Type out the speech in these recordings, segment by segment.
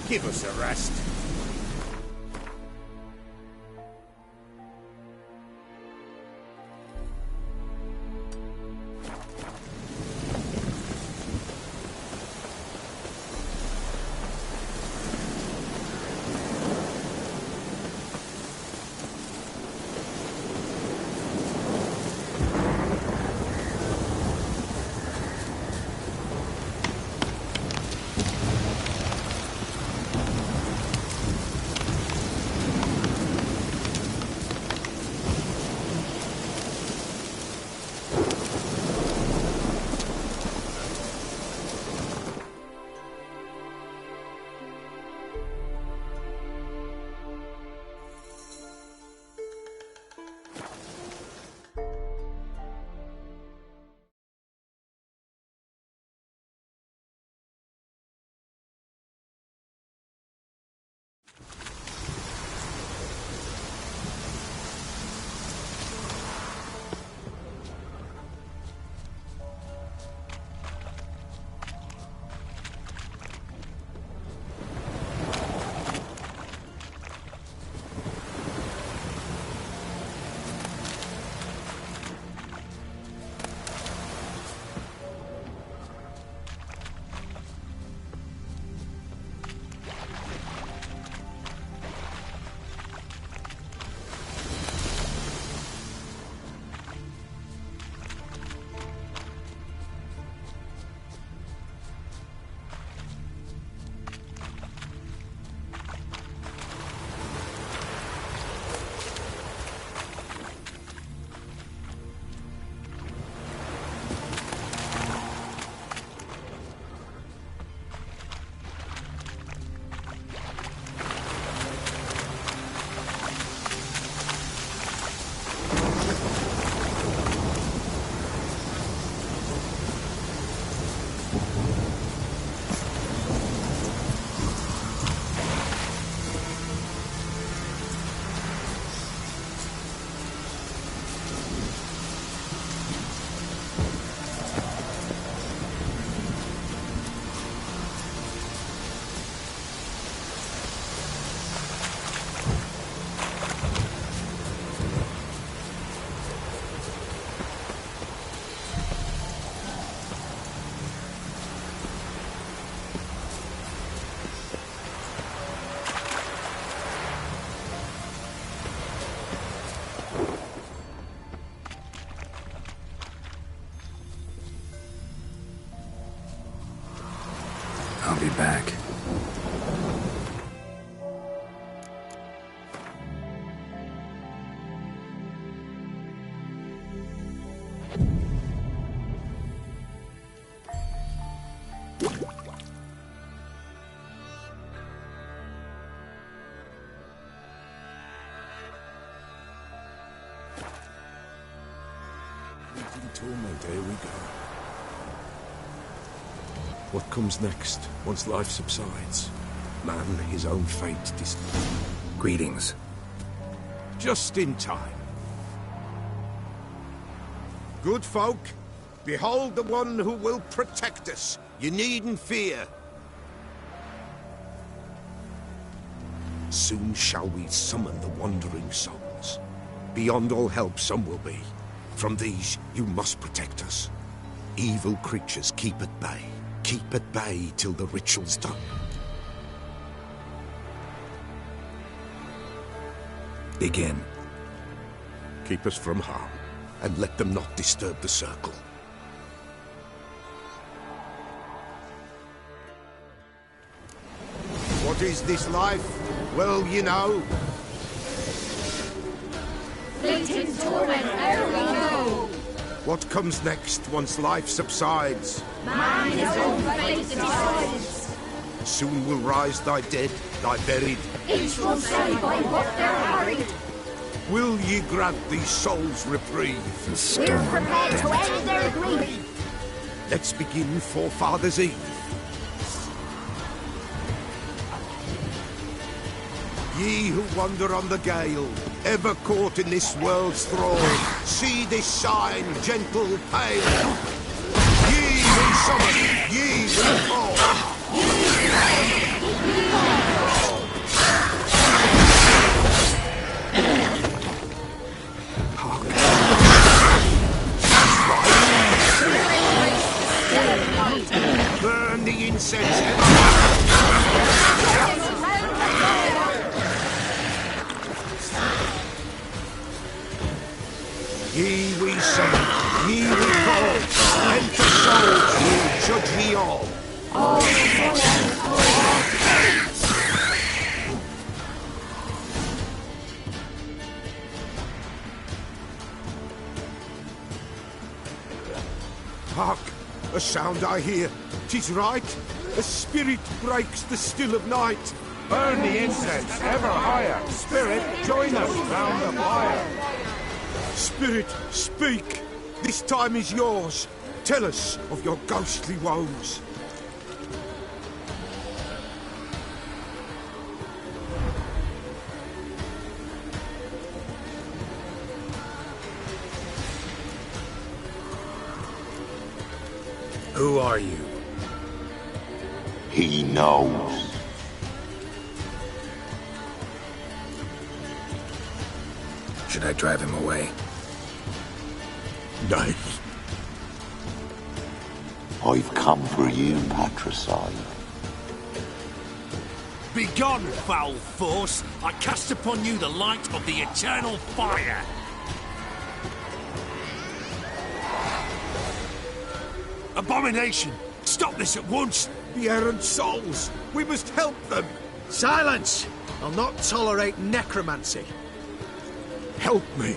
Give us a rest. I'll be back. Torment, here we go. What comes next, once life subsides? Man, his own fate Greetings. Just in time. Good folk, behold the one who will protect us. You needn't fear. Soon shall we summon the wandering souls. Beyond all help some will be. From these, you must protect us. Evil creatures keep at bay. Keep at bay till the ritual's done. Begin. Keep us from harm, and let them not disturb the circle. What is this life? Well, you know. Fleeting torment, ere we go. What comes next once life subsides? Man his own fate decides. Soon will rise thy dead, thy buried. Each will say by what they're harried. Will ye grant these souls reprieve? We're prepared to end their grief. Let's begin Forefathers' Eve. Ye who wander on the gale, ever caught in this world's thrall, see this sign, gentle, pale. Ye will summon, ye will call. burn the incense ever. Ye we summon, ye we call, enter souls, ye judge ye all. Hark! A sound I hear. 'Tis right. A spirit breaks the still of night. Burn the incense ever higher. Spirit, join us round the fire. Spirit, speak. This time is yours. Tell us of your ghostly woes. Who are you? He knows. Should I drive him away? Nay. I've come for you, patricide. Begone, foul force! I cast upon you the light of the eternal fire! Abomination! Stop this at once! The errant souls. We must help them. Silence! I'll not tolerate necromancy. Help me.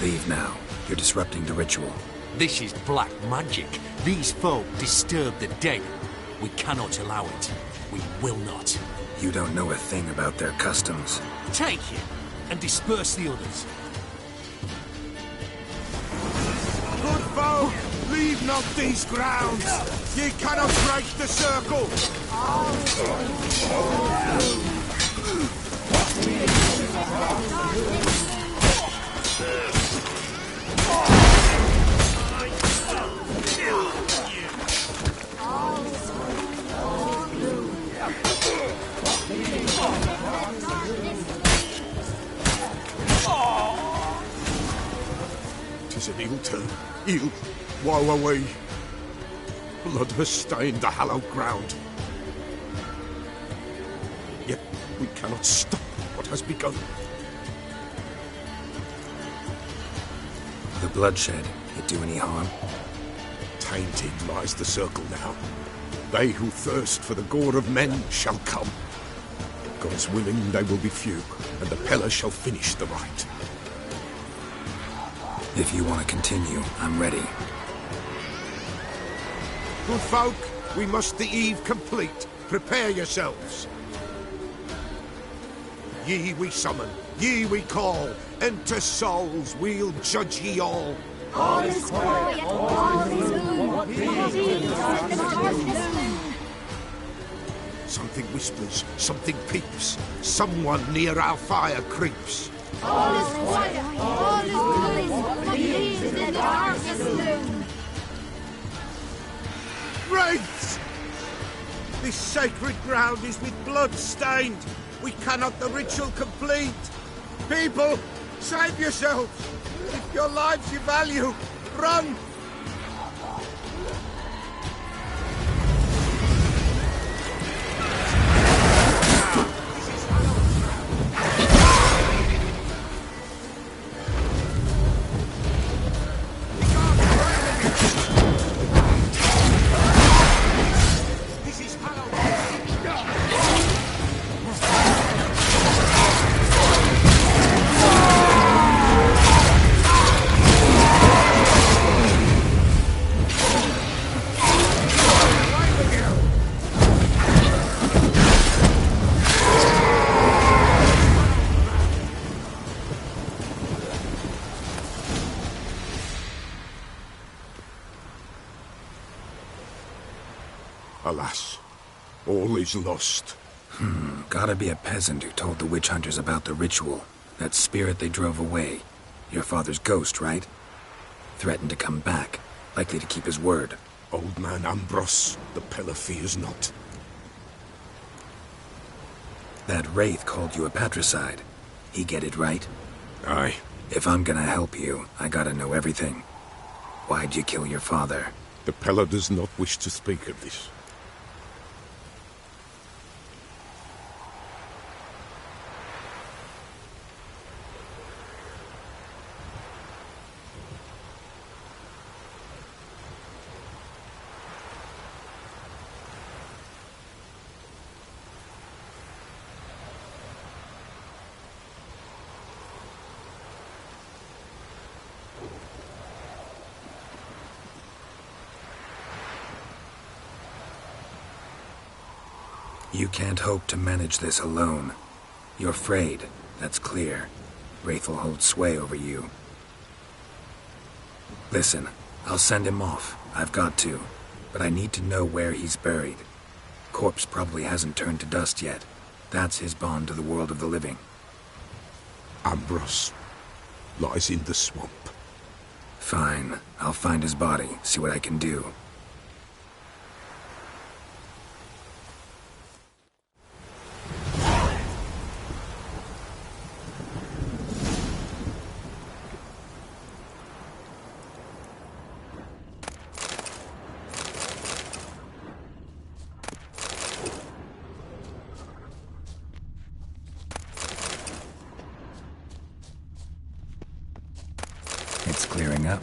Leave now. You're disrupting the ritual. This is black magic. These folk disturb the dead. We cannot allow it. We will not. You don't know a thing about their customs. Take it and disperse the others. Good folk, leave not these grounds. Ye cannot break the circle. Tis an ill turn. Ill. Woe away. Blood has stained the hallowed ground. Yet we cannot stop what has begun. The bloodshed, it do any harm? Tainted lies the circle now. They who thirst for the gore of men shall come. God's willing, they will be few, and the Peller shall finish the rite. If you want to continue, I'm ready. Good folk, we must the eve complete. Prepare yourselves. Ye we summon, ye we call. Enter souls, we'll judge ye all. All is quiet, all is gloom. In the darkness. Something whispers, something peeps. Someone near our fire creeps. All is quiet, all is gloom. In the darkness gloom. Wraiths! This sacred ground is with blood stained. We cannot the ritual complete. People, save yourselves. If your lives you value, run! Alas, all is lost. Gotta be a peasant who told the witch hunters about the ritual. That spirit they drove away. Your father's ghost, right? Threatened to come back. Likely to keep his word. Old man Ambros, the Pillar fears not. That wraith called you a patricide. He get it right? Aye. If I'm gonna help you, I gotta know everything. Why'd you kill your father? The Pillar does not wish to speak of this. You can't hope to manage this alone. You're afraid, that's clear. Wraith will hold sway over you. Listen, I'll send him off. I've got to. But I need to know where he's buried. Corpse probably hasn't turned to dust yet. That's his bond to the world of the living. Ambros lies in the swamp. Fine. I'll find his body, see what I can do. It's clearing up.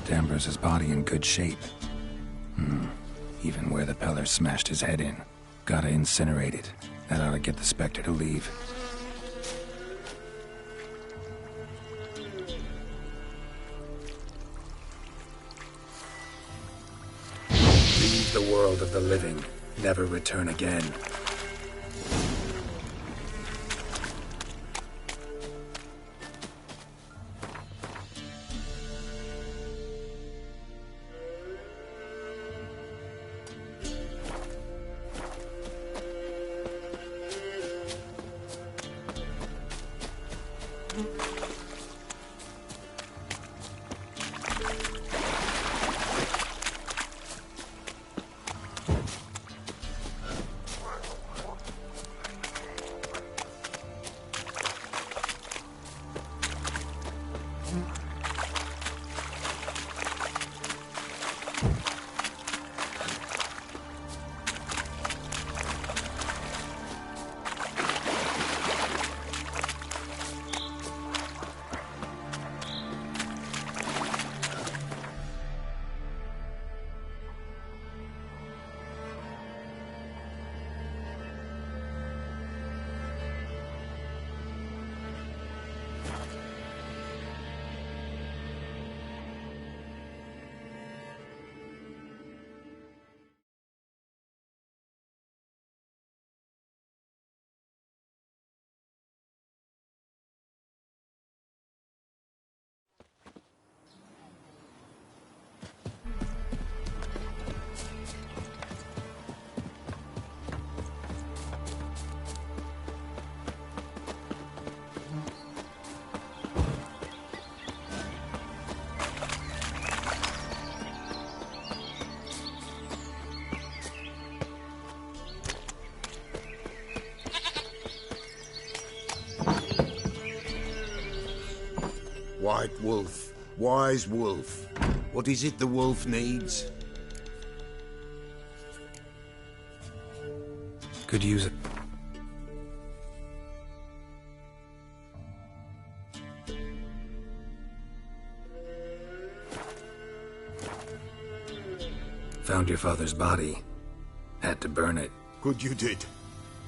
kept Ambrose's body in good shape. Even where the Peller smashed his head in. Gotta incinerate it. That ought to get the Spectre to leave. Leave the world of the living. Never return again. White wolf, wise wolf. What is it the wolf needs? Could use it. Found your father's body. Had to burn it. Good you did.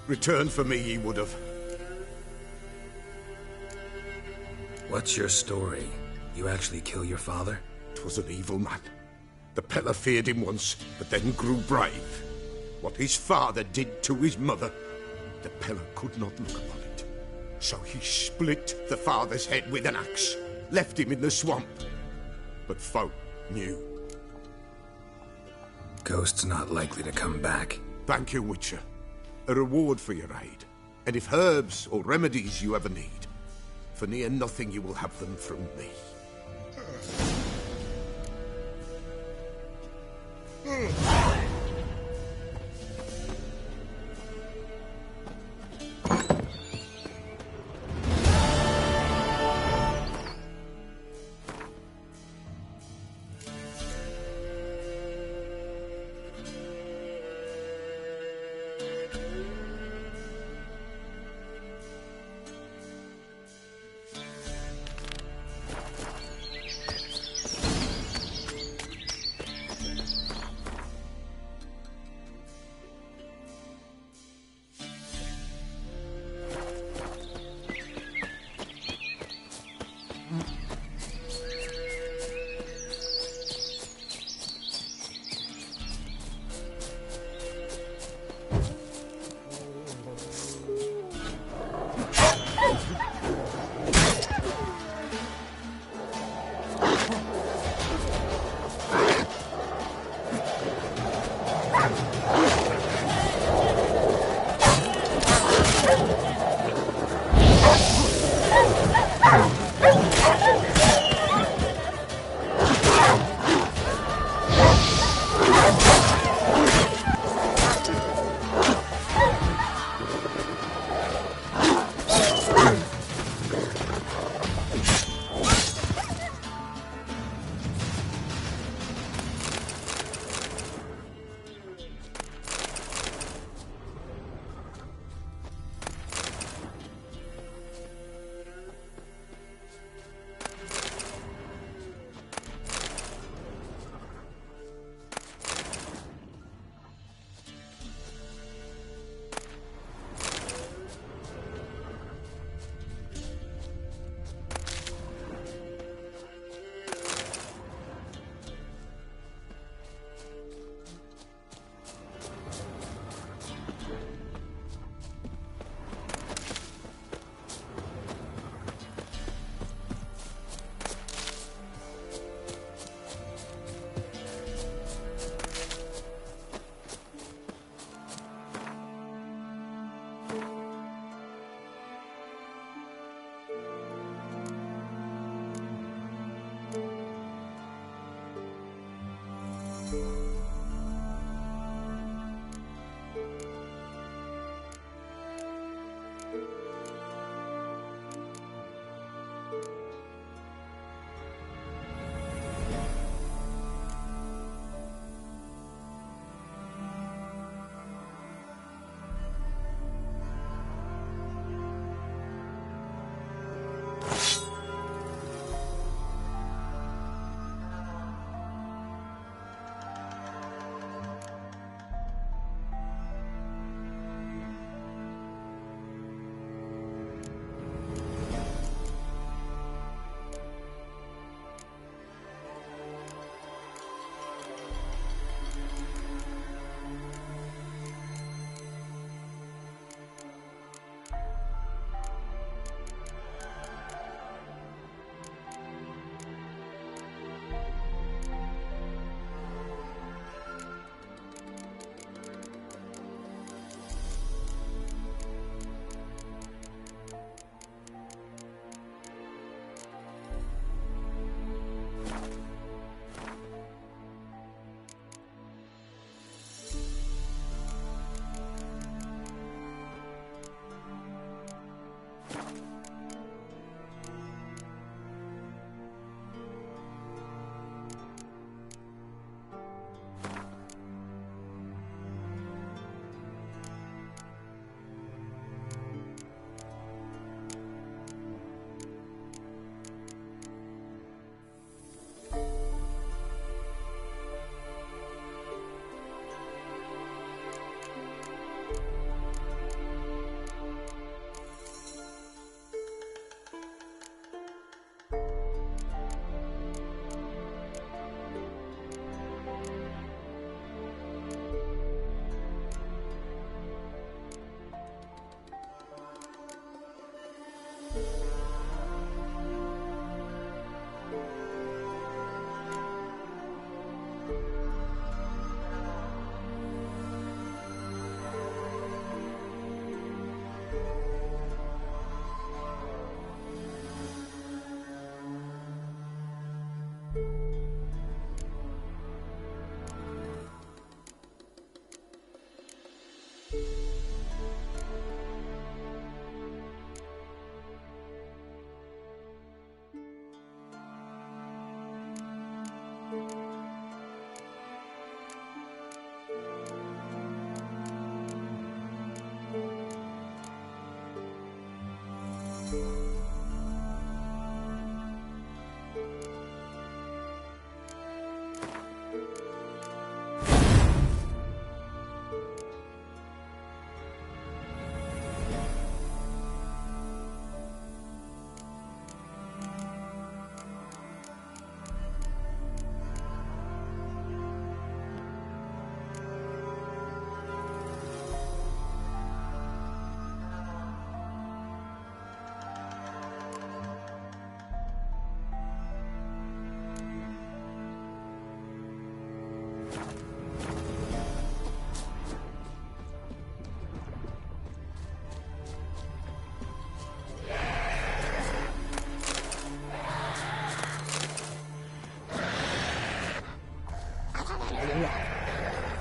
Return for me he would have. What's your story? You actually kill your father? 'Twas an evil man. The Peller feared him once, but then grew brave. What his father did to his mother, the Peller could not look upon it. So he split the father's head with an axe, left him in the swamp. But folk knew. Ghost's not likely to come back. Thank you, Witcher. A reward for your aid. And if herbs or remedies you ever need, for near nothing you will have them from me.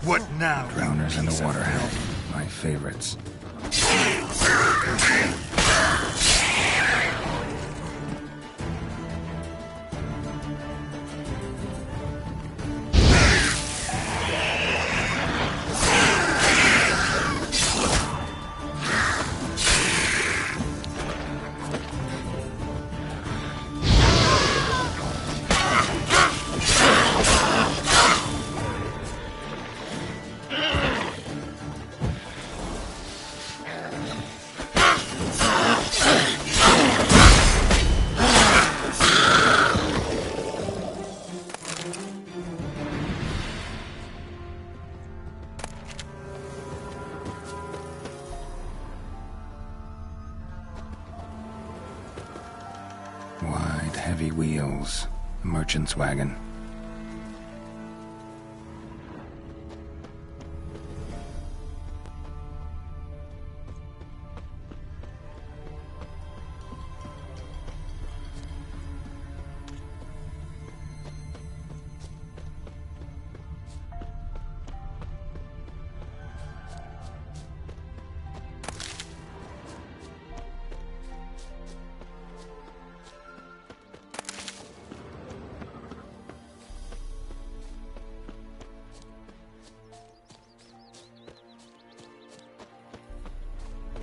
What now? Drowners in the waterhouse. My favorites. Wide, heavy wheels. A merchant's wagon.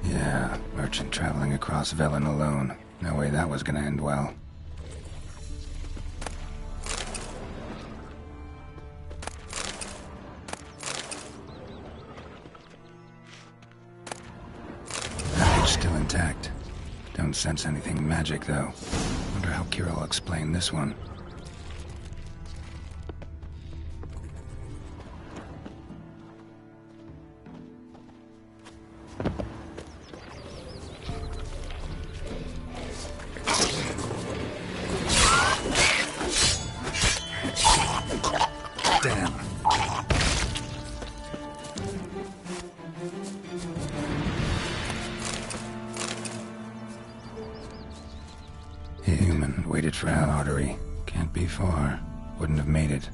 Yeah, merchant traveling across Velen alone. No way that was gonna end well. Package still intact. Don't sense anything magic, though. Wonder how Kira will explain this one. Damn. Human waited for Al Artery. Can't be far. Wouldn't have made it.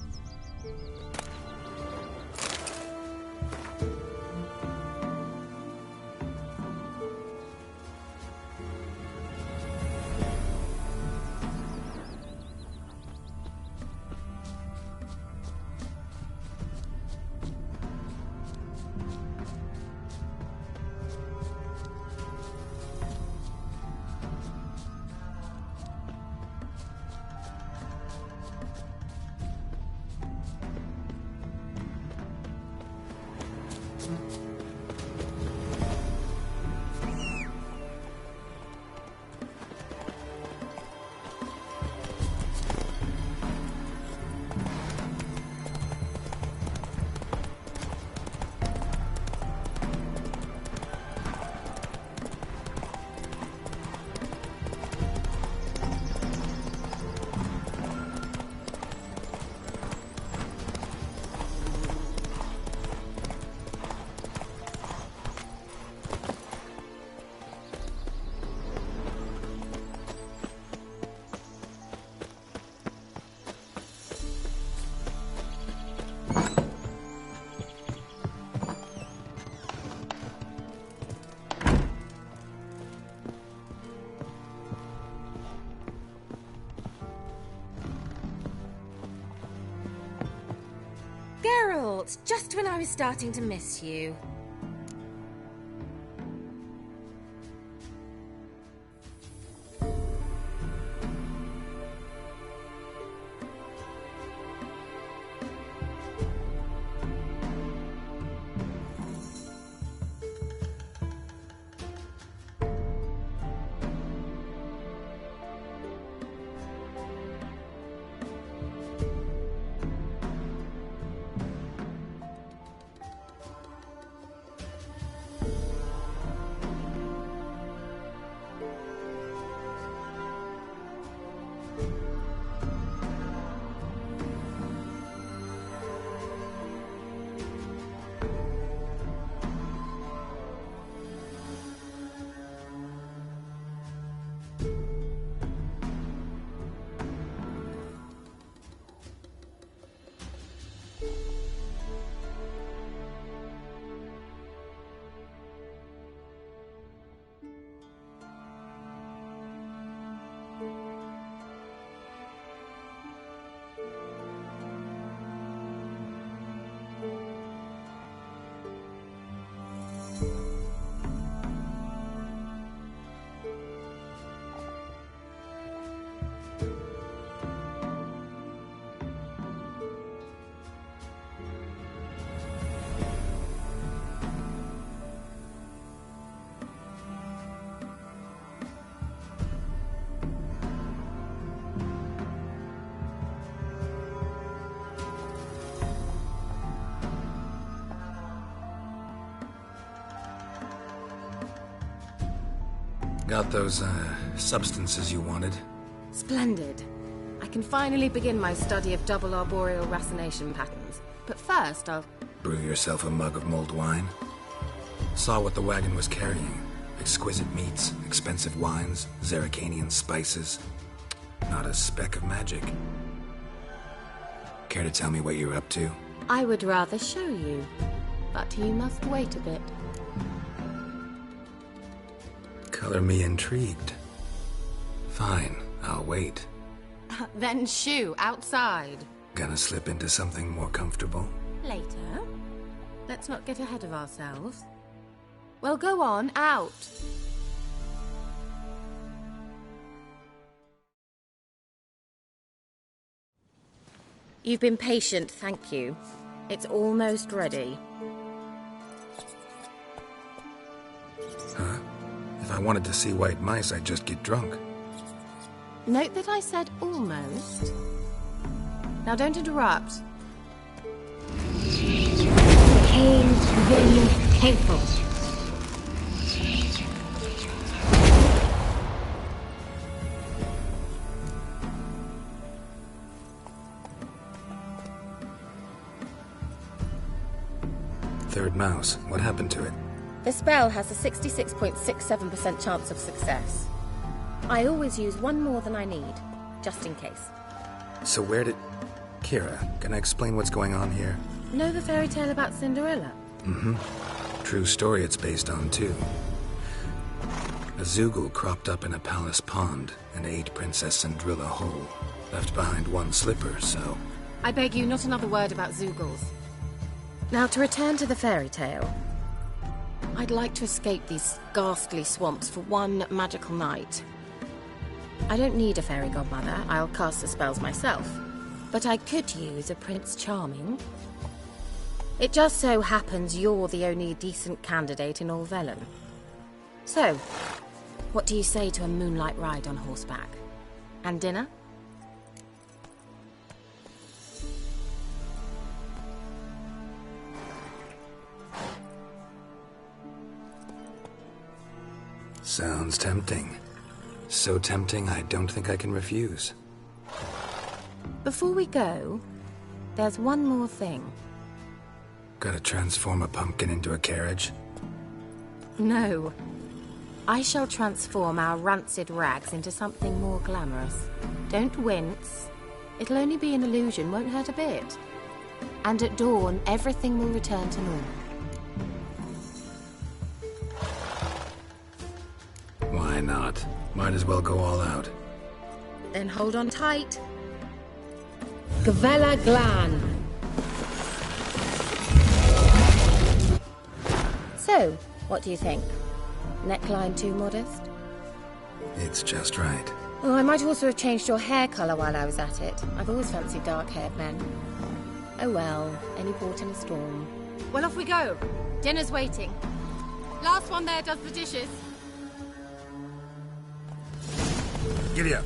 Geralt, just when I was starting to miss you. Got those, substances you wanted? Splendid. I can finally begin my study of double arboreal racination patterns. But first, I'll... Brew yourself a mug of mulled wine? Saw what the wagon was carrying. Exquisite meats, expensive wines, Zerrikanian spices. Not a speck of magic. Care to tell me what you're up to? I would rather show you, but you must wait a bit. Color me intrigued. Fine, I'll wait. Then shoo, outside. Gonna slip into something more comfortable? Later. Let's not get ahead of ourselves. Well, go on, out. You've been patient, thank you. It's almost ready. Huh? If I wanted to see white mice, I'd just get drunk. Note that I said almost. Now don't interrupt. Caves within careful. Third mouse. What happened to it? The spell has a 66.67% chance of success. I always use one more than I need, just in case. So where did... Kira, can I explain what's going on here? Know the fairy tale about Cinderella? Mm-hmm. True story it's based on, too. A Zoogle cropped up in a palace pond and ate Princess Cinderella whole. Left behind one slipper, so... I beg you, not another word about Zoogles. Now, to return to the fairy tale. I'd like to escape these ghastly swamps for one magical night. I don't need a fairy godmother, I'll cast the spells myself. But I could use a Prince Charming. It just so happens you're the only decent candidate in all Velen. So, what do you say to a moonlight ride on horseback? And dinner? Sounds tempting. So tempting, I don't think I can refuse. Before we go, there's one more thing. Gotta transform a pumpkin into a carriage? No. I shall transform our rancid rags into something more glamorous. Don't wince. It'll only be an illusion, won't hurt a bit. And at dawn, everything will return to normal. Why not? Might as well go all out. Then hold on tight. Gvela Glan. So, what do you think? Neckline too modest? It's just right. Oh, I might also have changed your hair colour while I was at it. I've always fancied dark-haired men. Oh well, any port in a storm. Well, off we go. Dinner's waiting. Last one there does the dishes. Giddy up.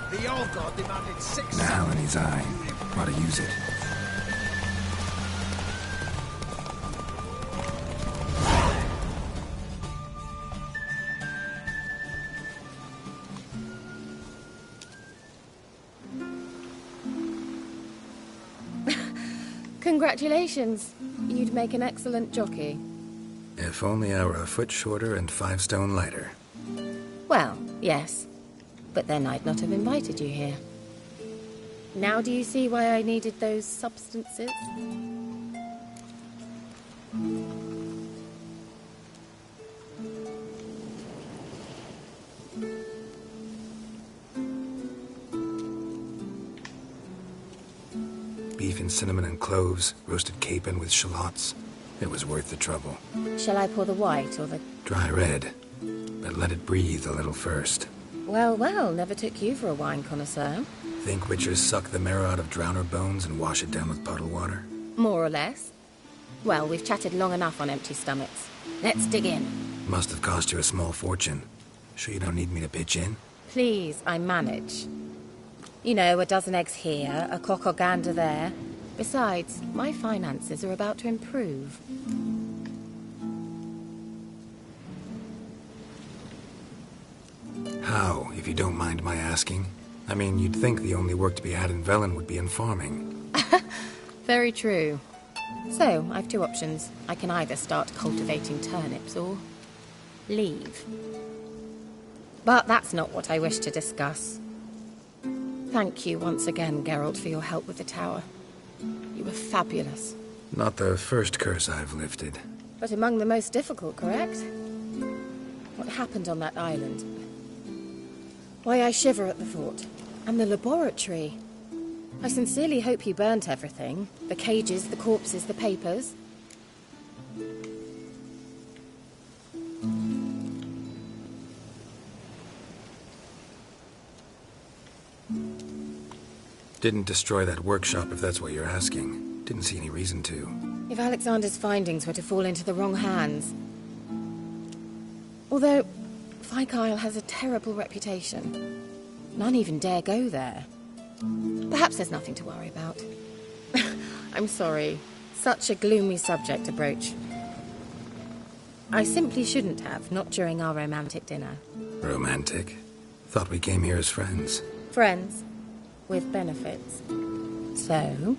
The old god demanded 6... Now in his eye. Ought to use it. Congratulations. You'd make an excellent jockey. If only I were a foot shorter and 5 stone lighter. Well, yes. But then I'd not have invited you here. Now do you see why I needed those substances? Beef and cinnamon and cloves, roasted capon with shallots. It was worth the trouble. Shall I pour the white or the... Dry red, but let it breathe a little first. Well, well, never took you for a wine connoisseur. Think witchers suck the marrow out of drowner bones and wash it down with puddle water? More or less. Well, we've chatted long enough on empty stomachs. Let's dig in. Must have cost you a small fortune. Sure you don't need me to pitch in? Please, I manage. You know, a dozen eggs here, a cock or gander there. Besides, my finances are about to improve. How, if you don't mind my asking? I mean, you'd think the only work to be had in Velen would be in farming. Very true. So, I've two options. I can either start cultivating turnips or leave. But that's not what I wish to discuss. Thank you once again, Geralt, for your help with the tower. You were fabulous. Not the first curse I've lifted. But among the most difficult, correct? What happened on that island? Why, I shiver at the thought. And the laboratory. I sincerely hope you burnt everything. The cages, the corpses, the papers. Didn't destroy that workshop, if that's what you're asking. Didn't see any reason to. If Alexander's findings were to fall into the wrong hands... Although, Fikyle has a terrible reputation. None even dare go there. Perhaps there's nothing to worry about. I'm sorry. Such a gloomy subject to broach. I simply shouldn't have, not during our romantic dinner. Romantic? Thought we came here as friends. Friends. With benefits. So?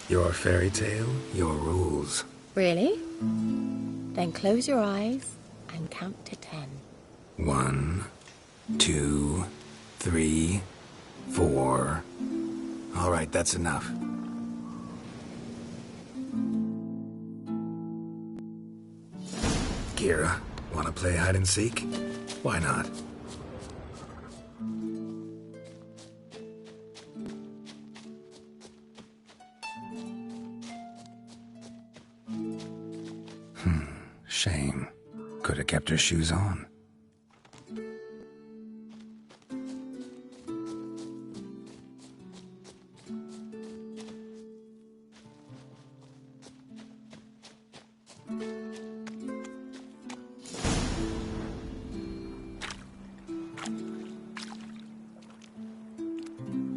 Your fairy tale, your rules. Really? Then close your eyes and count to 10. 1, 2, 3, 4. All right, that's enough. Kira, wanna play hide and seek? Why not? Shame. Could have kept her shoes on.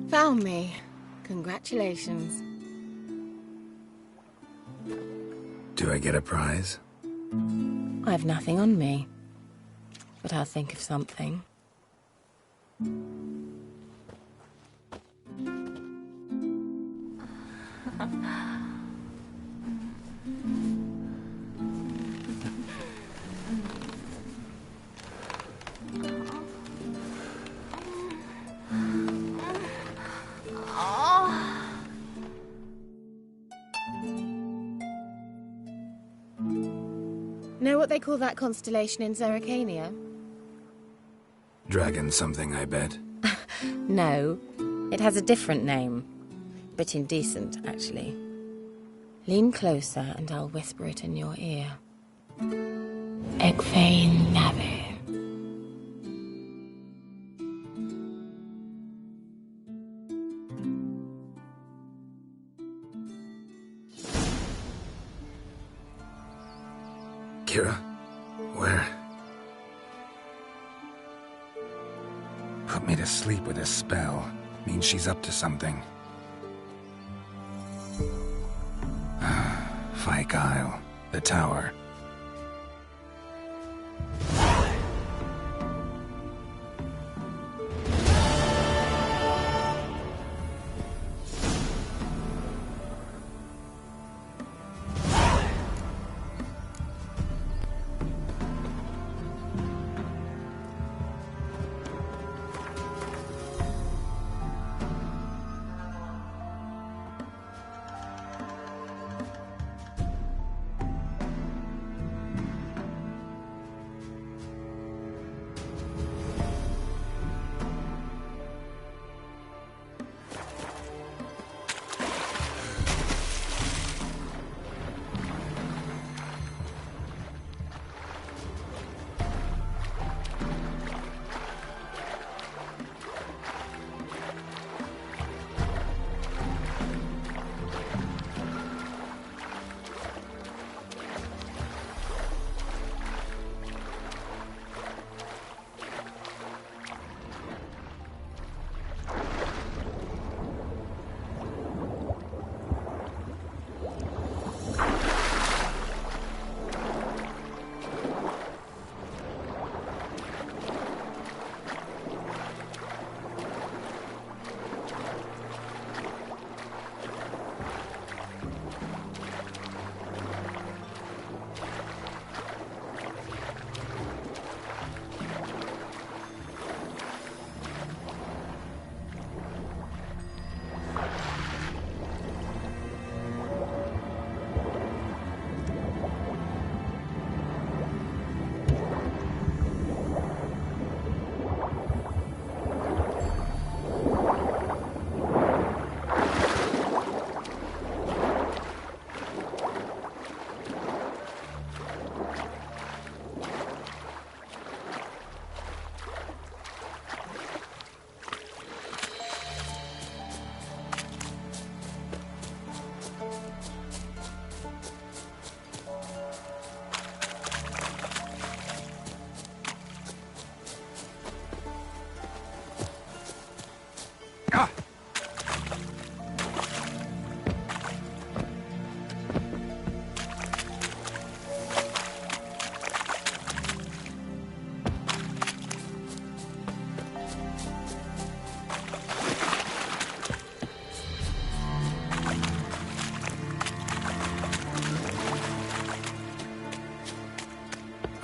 Found me. Congratulations. Do I get a prize? I've nothing on me, but I'll think of something. what they call that constellation in Zerrikania? Dragon something, I bet. No, it has a different name. Bit indecent, actually. Lean closer and I'll whisper it in your ear. Egfain Nave. Kira? Where? Put me to sleep with a spell. Means she's up to something. Fyke Isle. The tower.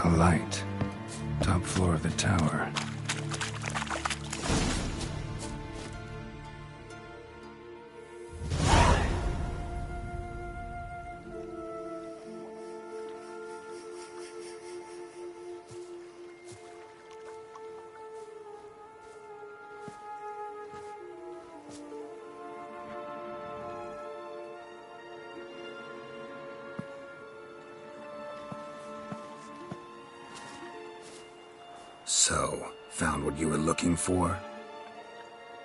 A light. Top floor of the tower. So, found what you were looking for?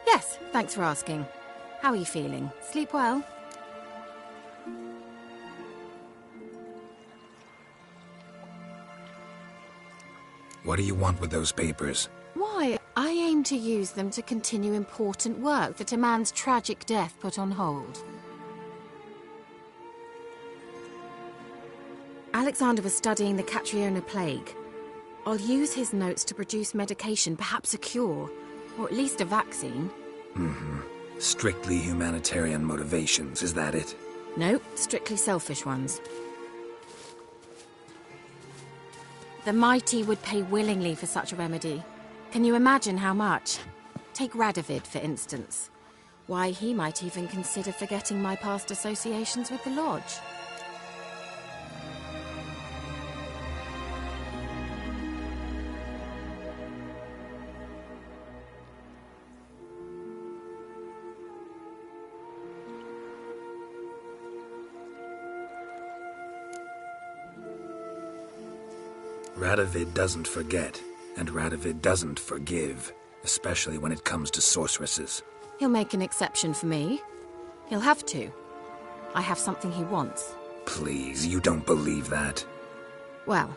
Yes, thanks for asking. How are you feeling? Sleep well? What do you want with those papers? Why, I aim to use them to continue important work that a man's tragic death put on hold. Alexander was studying the Catriona plague. I'll use his notes to produce medication, perhaps a cure, or at least a vaccine. Mm-hmm. Strictly humanitarian motivations, is that it? No, strictly selfish ones. The mighty would pay willingly for such a remedy. Can you imagine how much? Take Radovid, for instance. Why, he might even consider forgetting my past associations with the Lodge. Radovid doesn't forget, and Radovid doesn't forgive, especially when it comes to sorceresses. He'll make an exception for me. He'll have to. I have something he wants. Please, you don't believe that. Well,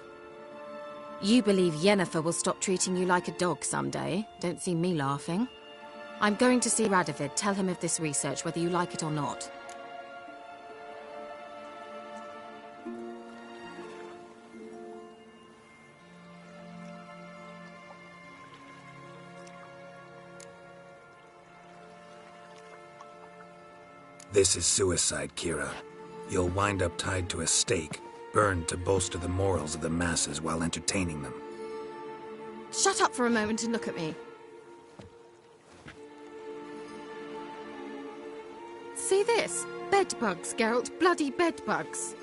you believe Yennefer will stop treating you like a dog someday. Don't see me laughing. I'm going to see Radovid. Tell him of this research, whether you like it or not. This is suicide, Kira. You'll wind up tied to a stake, burned to bolster the morals of the masses while entertaining them. Shut up for a moment and look at me. See this? Bedbugs, Geralt. Bloody bedbugs.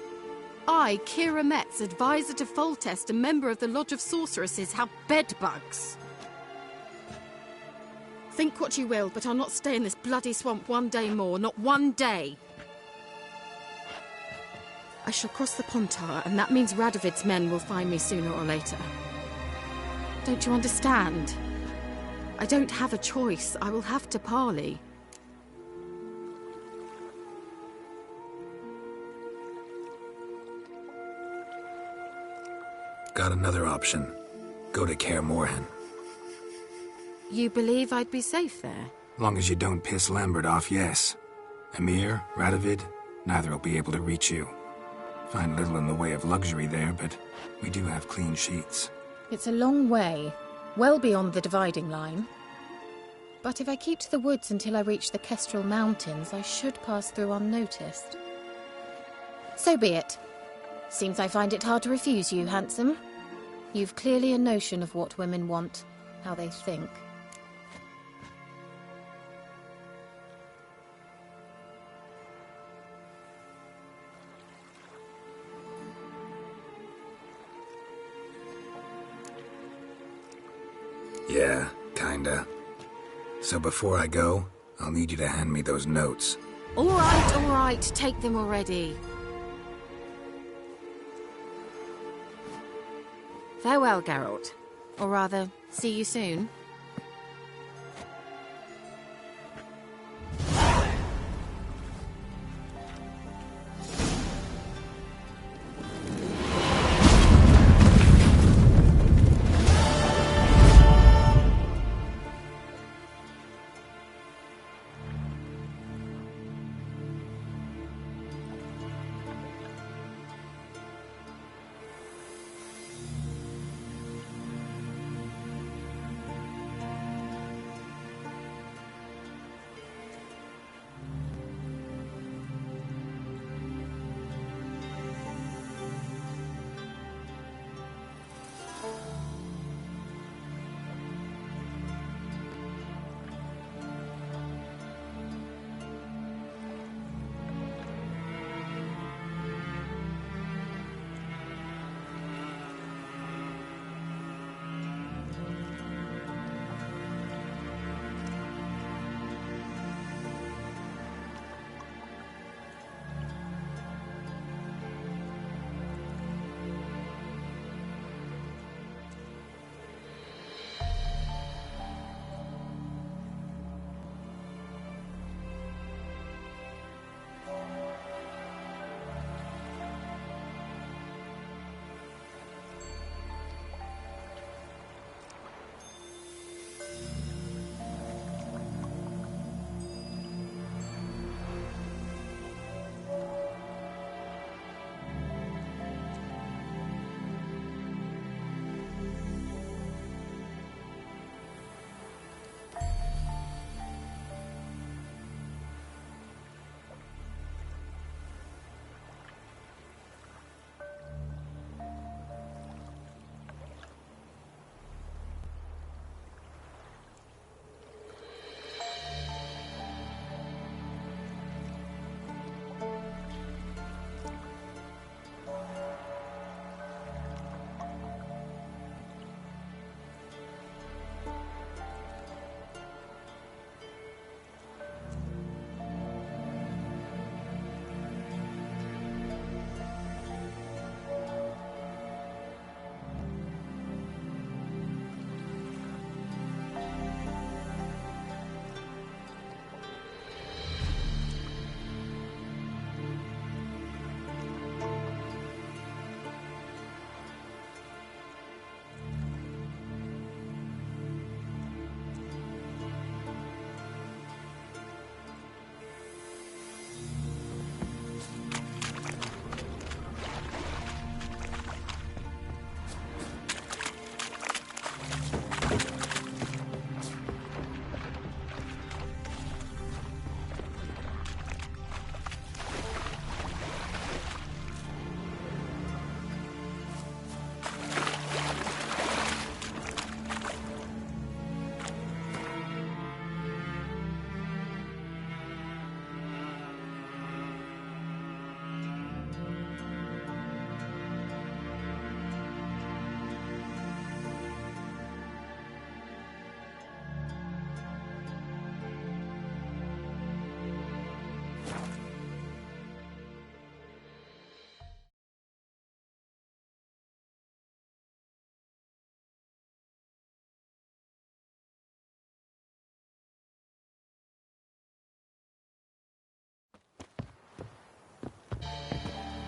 I, Kira Metz, advisor to Foltest, a member of the Lodge of Sorceresses, have bedbugs. Think what you will, but I'll not stay in this bloody swamp one day more. Not one day. I shall cross the Pontar, and that means Radovid's men will find me sooner or later. Don't you understand? I don't have a choice. I will have to parley. Got another option. Go to Kaer Morhen. You believe I'd be safe there? Long as you don't piss Lambert off, yes. Emir, Radovid, neither will be able to reach you. Find little in the way of luxury there, but we do have clean sheets. It's a long way, well beyond the dividing line. But if I keep to the woods until I reach the Kestrel Mountains, I should pass through unnoticed. So be it. Seems I find it hard to refuse you, handsome. You've clearly a notion of what women want, how they think. Yeah, kinda. So before I go, I'll need you to hand me those notes. All right, take them already. Farewell, Geralt. Or rather, see you soon.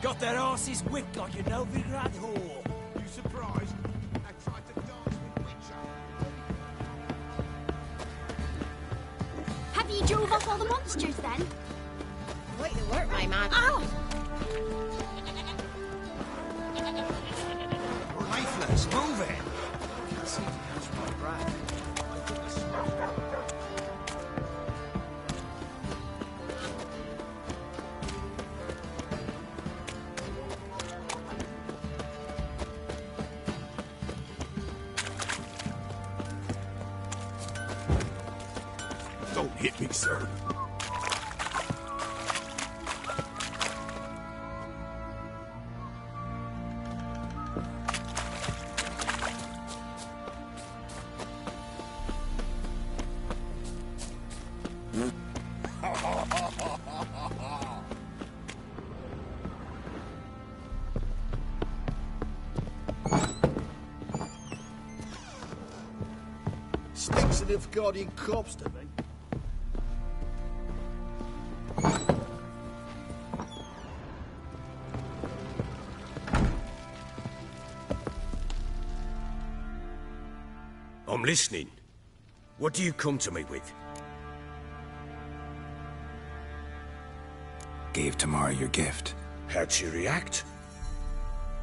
Got their asses whipped like a Novigrad whore. You surprised? They tried to dance with Witcher. Have you drove off all the monsters then? Way to work, my man. Ow! Lifeless, move it! Can't seem to catch my breath. Don't hit me, sir. Stinks of Nilfgaardian corpse to me. I'm listening. What do you come to me with? Gave Tamara your gift. How'd she react?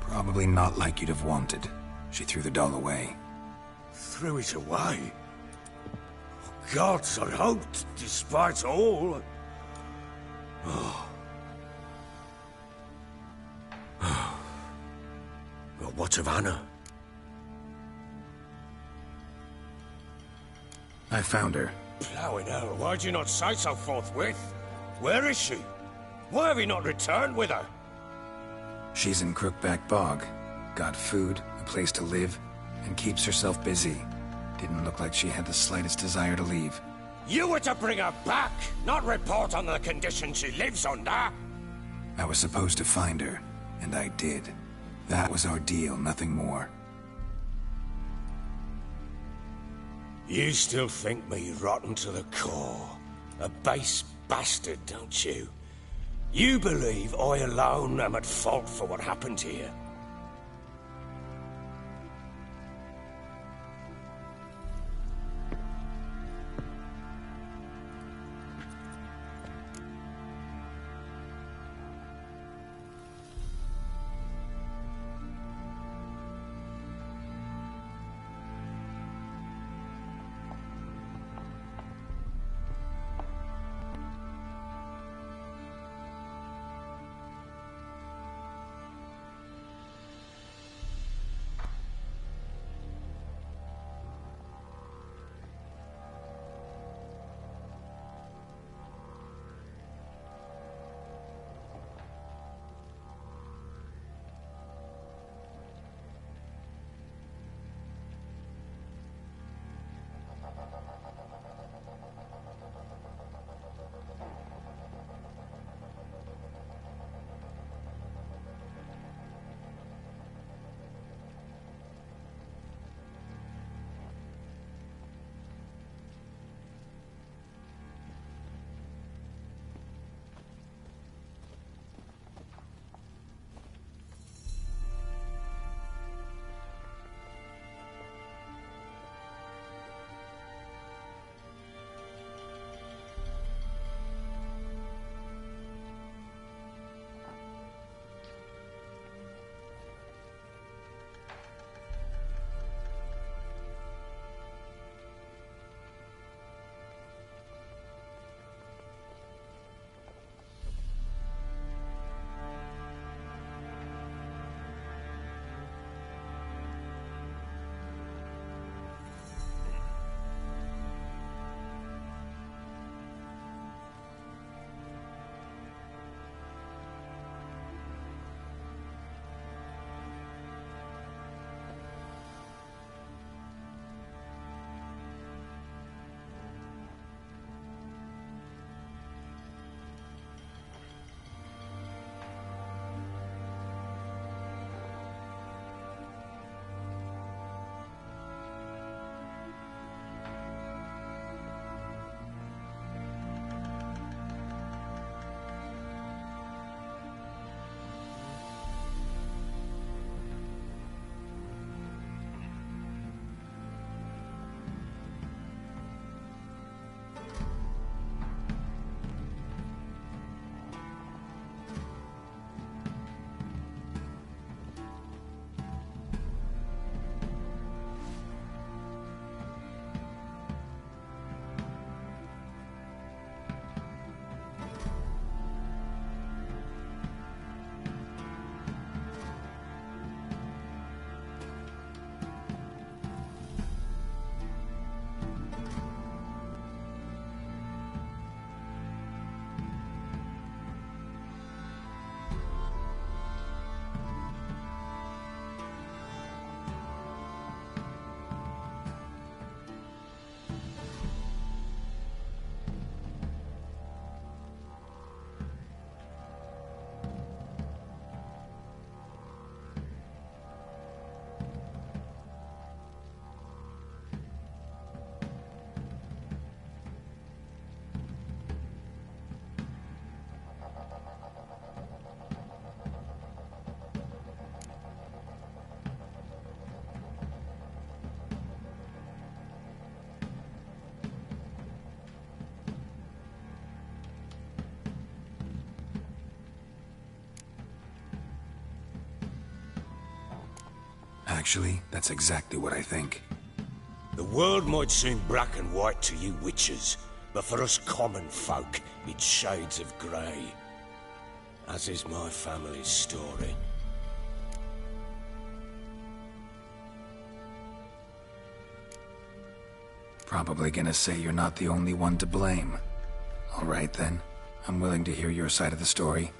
Probably not like you'd have wanted. She threw the doll away. Threw it away? Oh, gods, I hoped, despite all... Oh. Well, what of Anna? I found her. Plowing hell, why'd you not say so forthwith? Where is she? Why have you not returned with her? She's in Crookback Bog. Got food, a place to live, and keeps herself busy. Didn't look like she had the slightest desire to leave. You were to bring her back, not report on the conditions she lives under. I was supposed to find her, and I did. That was our deal, nothing more. You still think me rotten to the core. A base bastard, don't you? You believe I alone am at fault for what happened here. Actually, that's exactly what I think. The world might seem black and white to you witches, but for us common folk, it's shades of grey. As is my family's story. Probably gonna say you're not the only one to blame. All right then, I'm willing to hear your side of the story.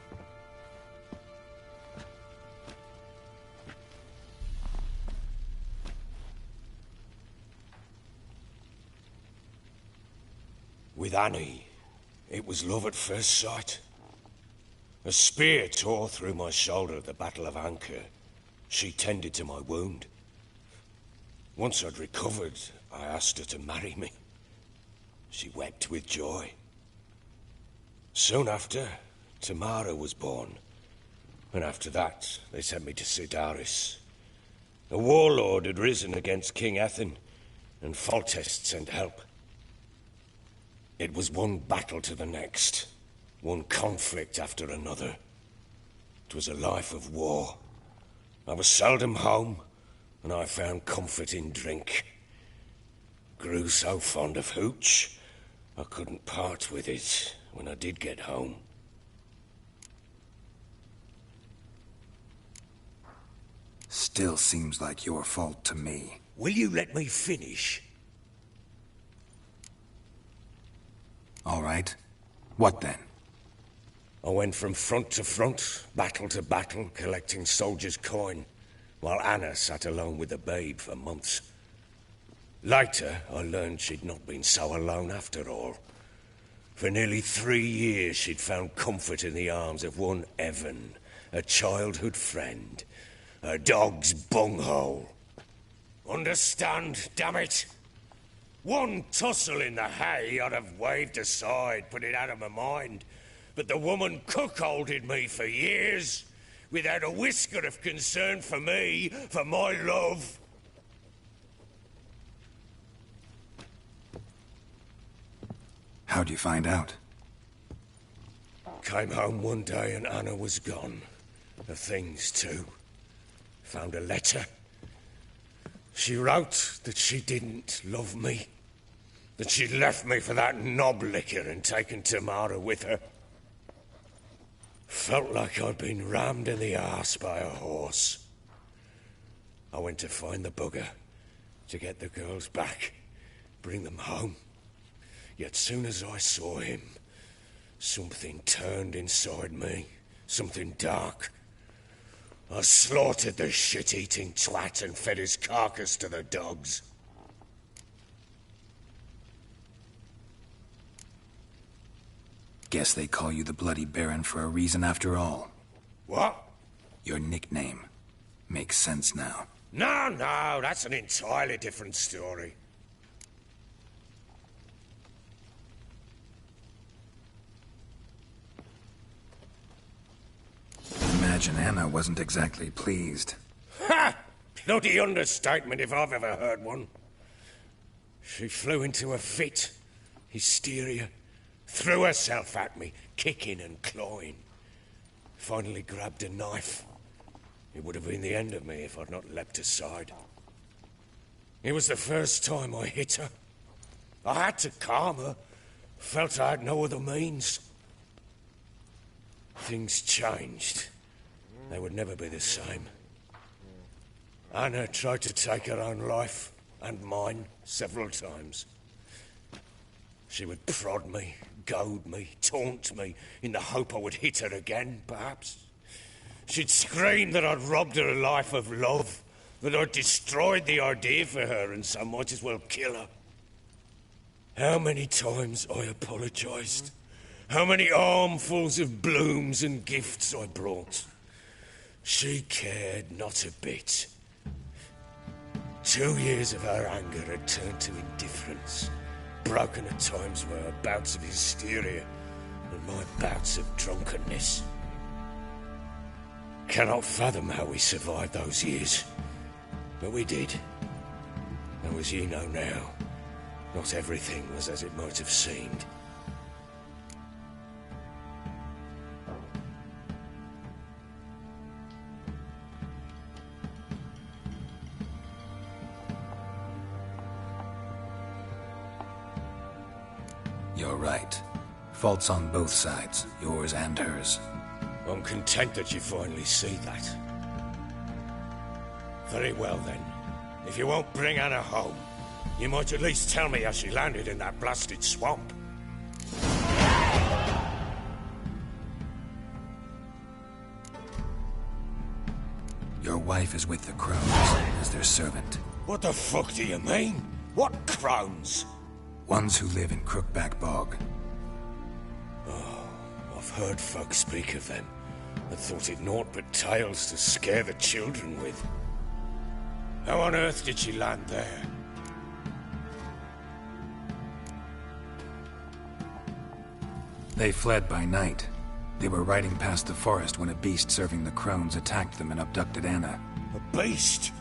With Annie, it was love at first sight. A spear tore through my shoulder at the Battle of Anchor. She tended to my wound. Once I'd recovered, I asked her to marry me. She wept with joy. Soon after, Tamara was born. And after that, they sent me to Sidaris. A warlord had risen against King Ethan, and Foltest sent help. It was one battle to the next, one conflict after another. It was a life of war. I was seldom home, and I found comfort in drink. Grew so fond of hooch, I couldn't part with it when I did get home. Still seems like your fault to me. Will you let me finish? All right. What then? I went from front to front, battle to battle, collecting soldiers' coin, while Anna sat alone with the babe for months. Later, I learned she'd not been so alone after all. For nearly 3 years, she'd found comfort in the arms of one Evan, a childhood friend, a dog's bunghole. Understand, damn it? One tussle in the hay I'd have waved aside, put it out of my mind. But the woman cuckolded me for years, without a whisker of concern for me, for my love. How'd you find out? Came home one day and Anna was gone. The things too. Found a letter. She wrote that she didn't love me. That she'd left me for that knob licker and taken Tamara with her. Felt like I'd been rammed in the arse by a horse. I went to find the bugger, to get the girls back, bring them home. Yet soon as I saw him, something turned inside me, something dark. I slaughtered the shit-eating twat and fed his carcass to the dogs. Guess they call you the Bloody Baron for a reason after all. What? Your nickname. Makes sense now. No, that's an entirely different story. Imagine Anna wasn't exactly pleased. Ha! Bloody understatement if I've ever heard one. She flew into a fit. Hysteria. Threw herself at me, kicking and clawing. Finally grabbed a knife. It would have been the end of me if I'd not leapt aside. It was the first time I hit her. I had to calm her. Felt I had no other means. Things changed. They would never be the same. Anna tried to take her own life, and mine, several times. She would prod me, goad me, taunt me, in the hope I would hit her again, perhaps. She'd scream that I'd robbed her life of love, that I'd destroyed the idea for her, and so might as well kill her. How many times I apologized. How many armfuls of blooms and gifts I brought. She cared not a bit. 2 years of her anger had turned to indifference, broken at times by her bouts of hysteria and my bouts of drunkenness. Cannot fathom how we survived those years, but we did. And as you know now, not everything was as it might have seemed. You're right. Faults on both sides, yours and hers. I'm content that you finally see that. Very well then. If you won't bring Anna home, you might at least tell me how she landed in that blasted swamp. Your wife is with the crones, as their servant. What the fuck do you mean? What crones? Ones who live in Crookback Bog. Oh, I've heard folk speak of them, and thought it naught but tales to scare the children with. How on earth did she land there? They fled by night. They were riding past the forest when a beast serving the crones attacked them and abducted Anna. A beast?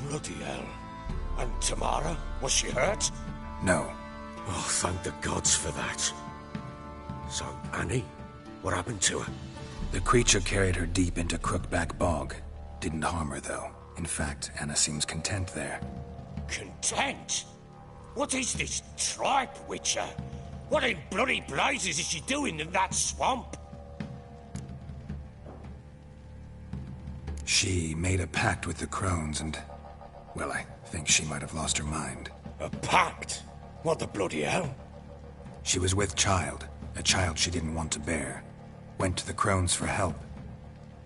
Bloody hell. And Tamara? Was she hurt? No. Oh, thank the gods for that. So, Annie? What happened to her? The creature carried her deep into Crookback Bog. Didn't harm her, though. In fact, Anna seems content there. Content? What is this tripe, Witcher? What in bloody blazes is she doing in that swamp? She made a pact with the crones and... well, I think she might have lost her mind. A pact? What the bloody hell? She was with child, a child she didn't want to bear. Went to the crones for help.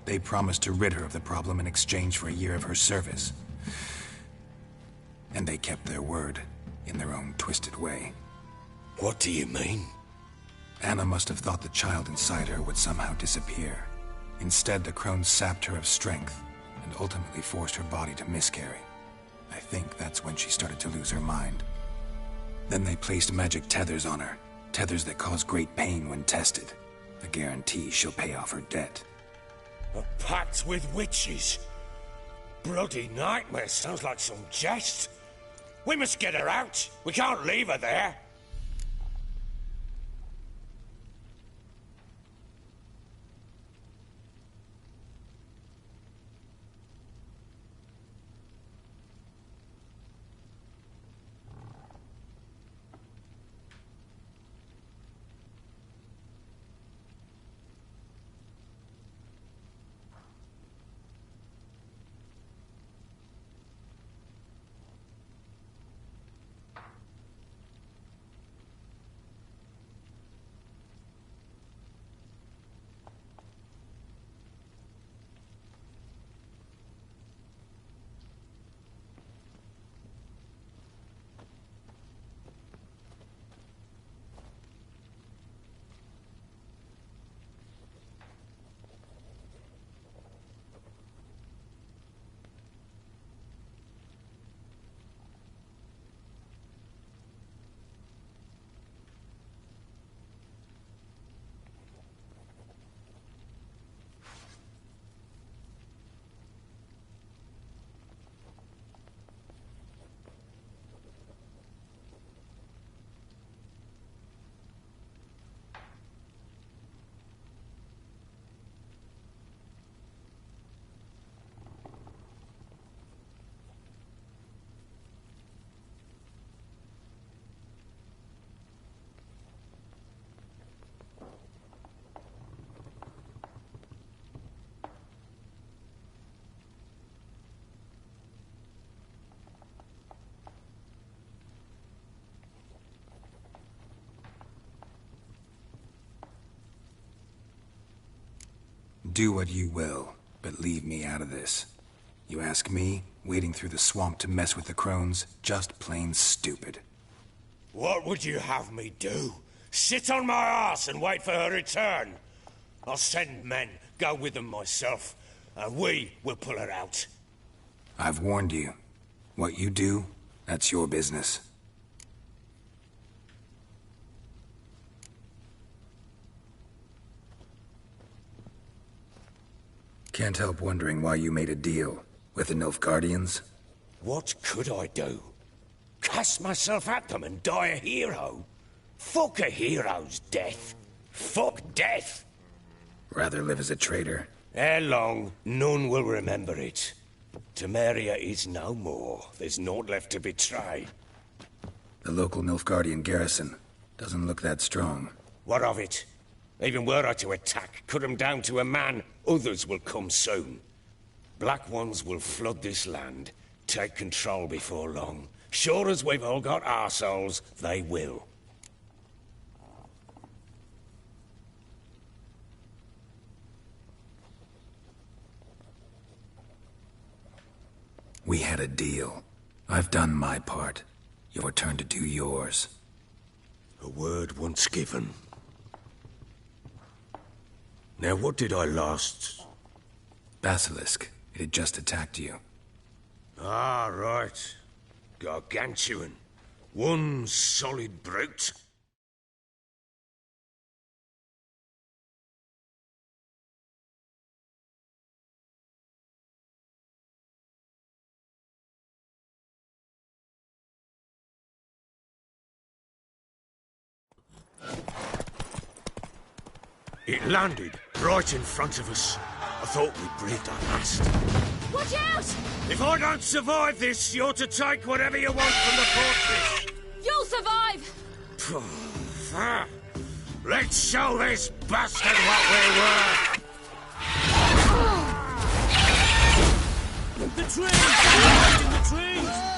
They promised to rid her of the problem in exchange for a year of her service. And they kept their word, in their own twisted way. What do you mean? Anna must have thought the child inside her would somehow disappear. Instead, the crones sapped her of strength, and ultimately forced her body to miscarry. I think that's when she started to lose her mind. Then they placed magic tethers on her, tethers that cause great pain when tested. A guarantee she'll pay off her debt. A pact with witches? Bloody nightmare, sounds like some jest. We must get her out. We can't leave her there. Do what you will, but leave me out of this. You ask me, wading through the swamp to mess with the crones, just plain stupid. What would you have me do? Sit on my arse and wait for her return? I'll send men, go with them myself, and we will pull her out. I've warned you. What you do, that's your business. Can't help wondering why you made a deal with the Nilfgaardians. What could I do? Cast myself at them and die a hero? Fuck a hero's death. Fuck death. Rather live as a traitor. Ere long, none will remember it. Temeria is no more. There's naught left to betray. The local Nilfgaardian garrison. Doesn't look that strong. What of it? Even were I to attack, cut 'em down to a man, others will come soon. Black Ones will flood this land, take control before long. Sure as we've all got arseholes, they will. We had a deal. I've done my part. Your turn to do yours. A word once given. Now what did I last... Basilisk. It had just attacked you. Ah, right. Gargantuan. One solid brute. It landed right in front of us. I thought we breathed our last. Watch out! If I don't survive this, you're to take whatever you want from the fortress. You'll survive! Let's show this bastard what we're worth! The trees! In the trees!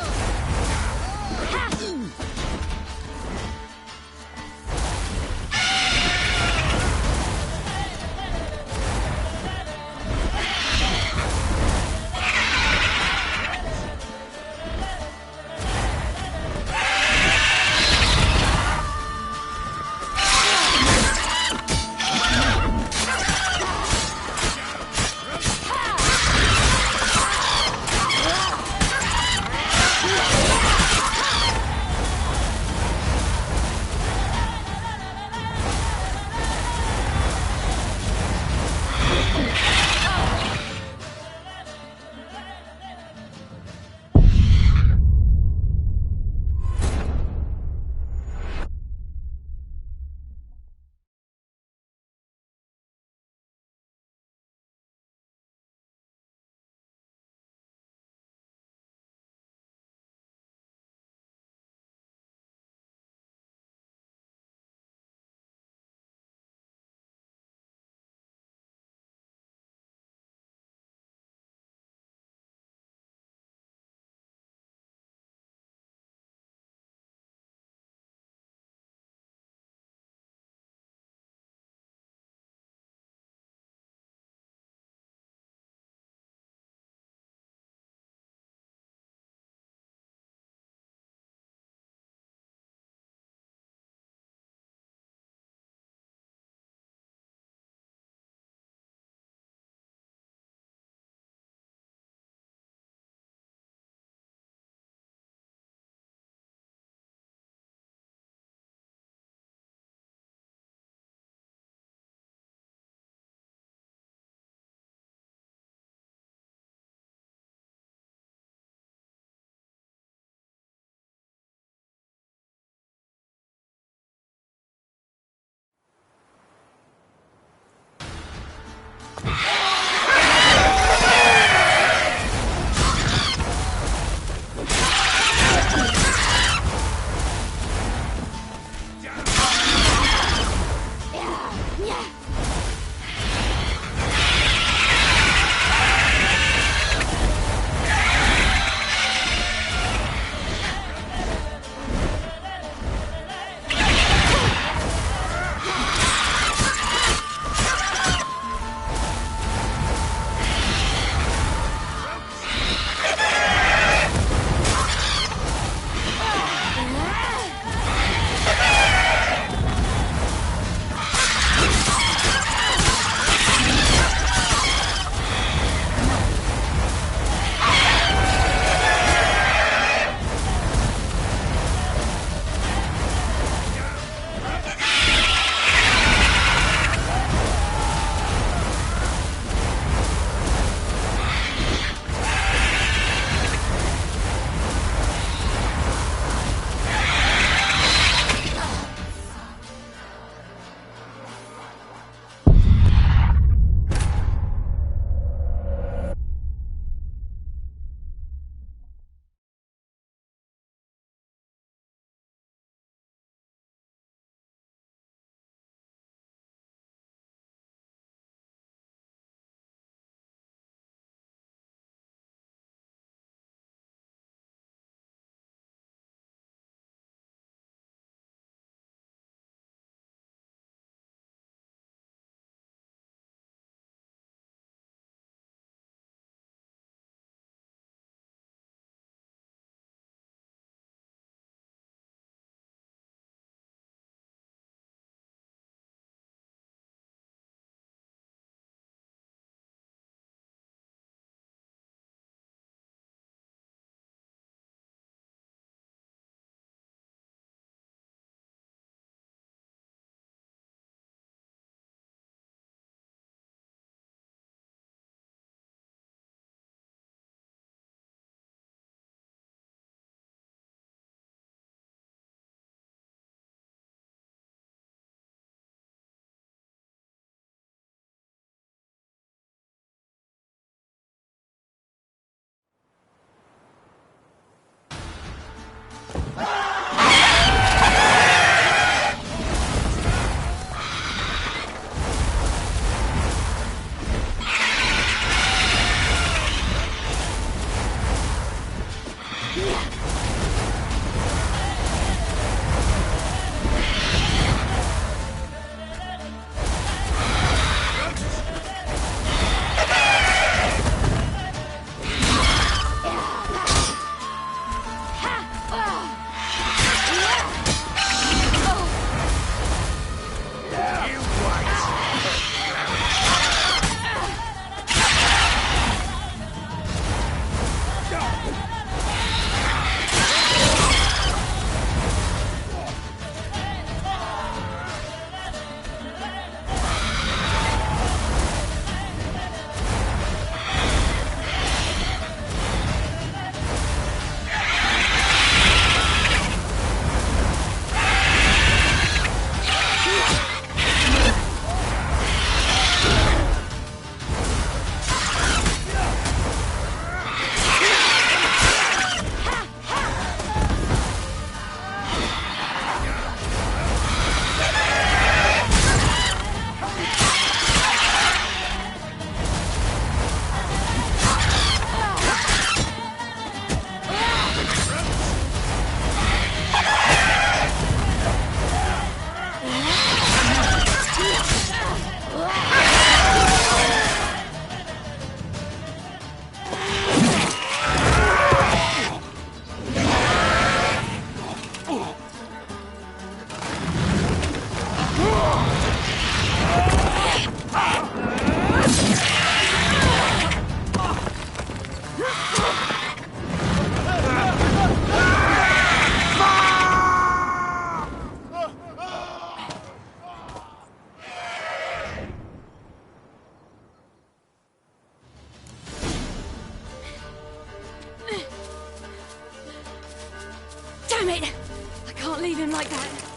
can.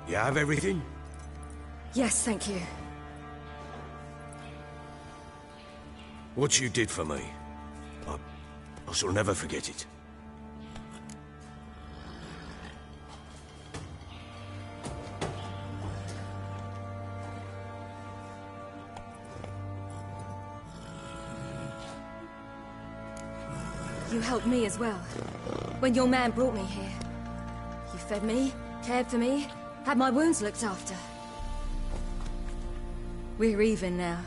You have everything? Yes, thank you. What you did for me, I shall never forget it. You helped me as well. When your man brought me here. You fed me, cared for me, had my wounds looked after. We're even now.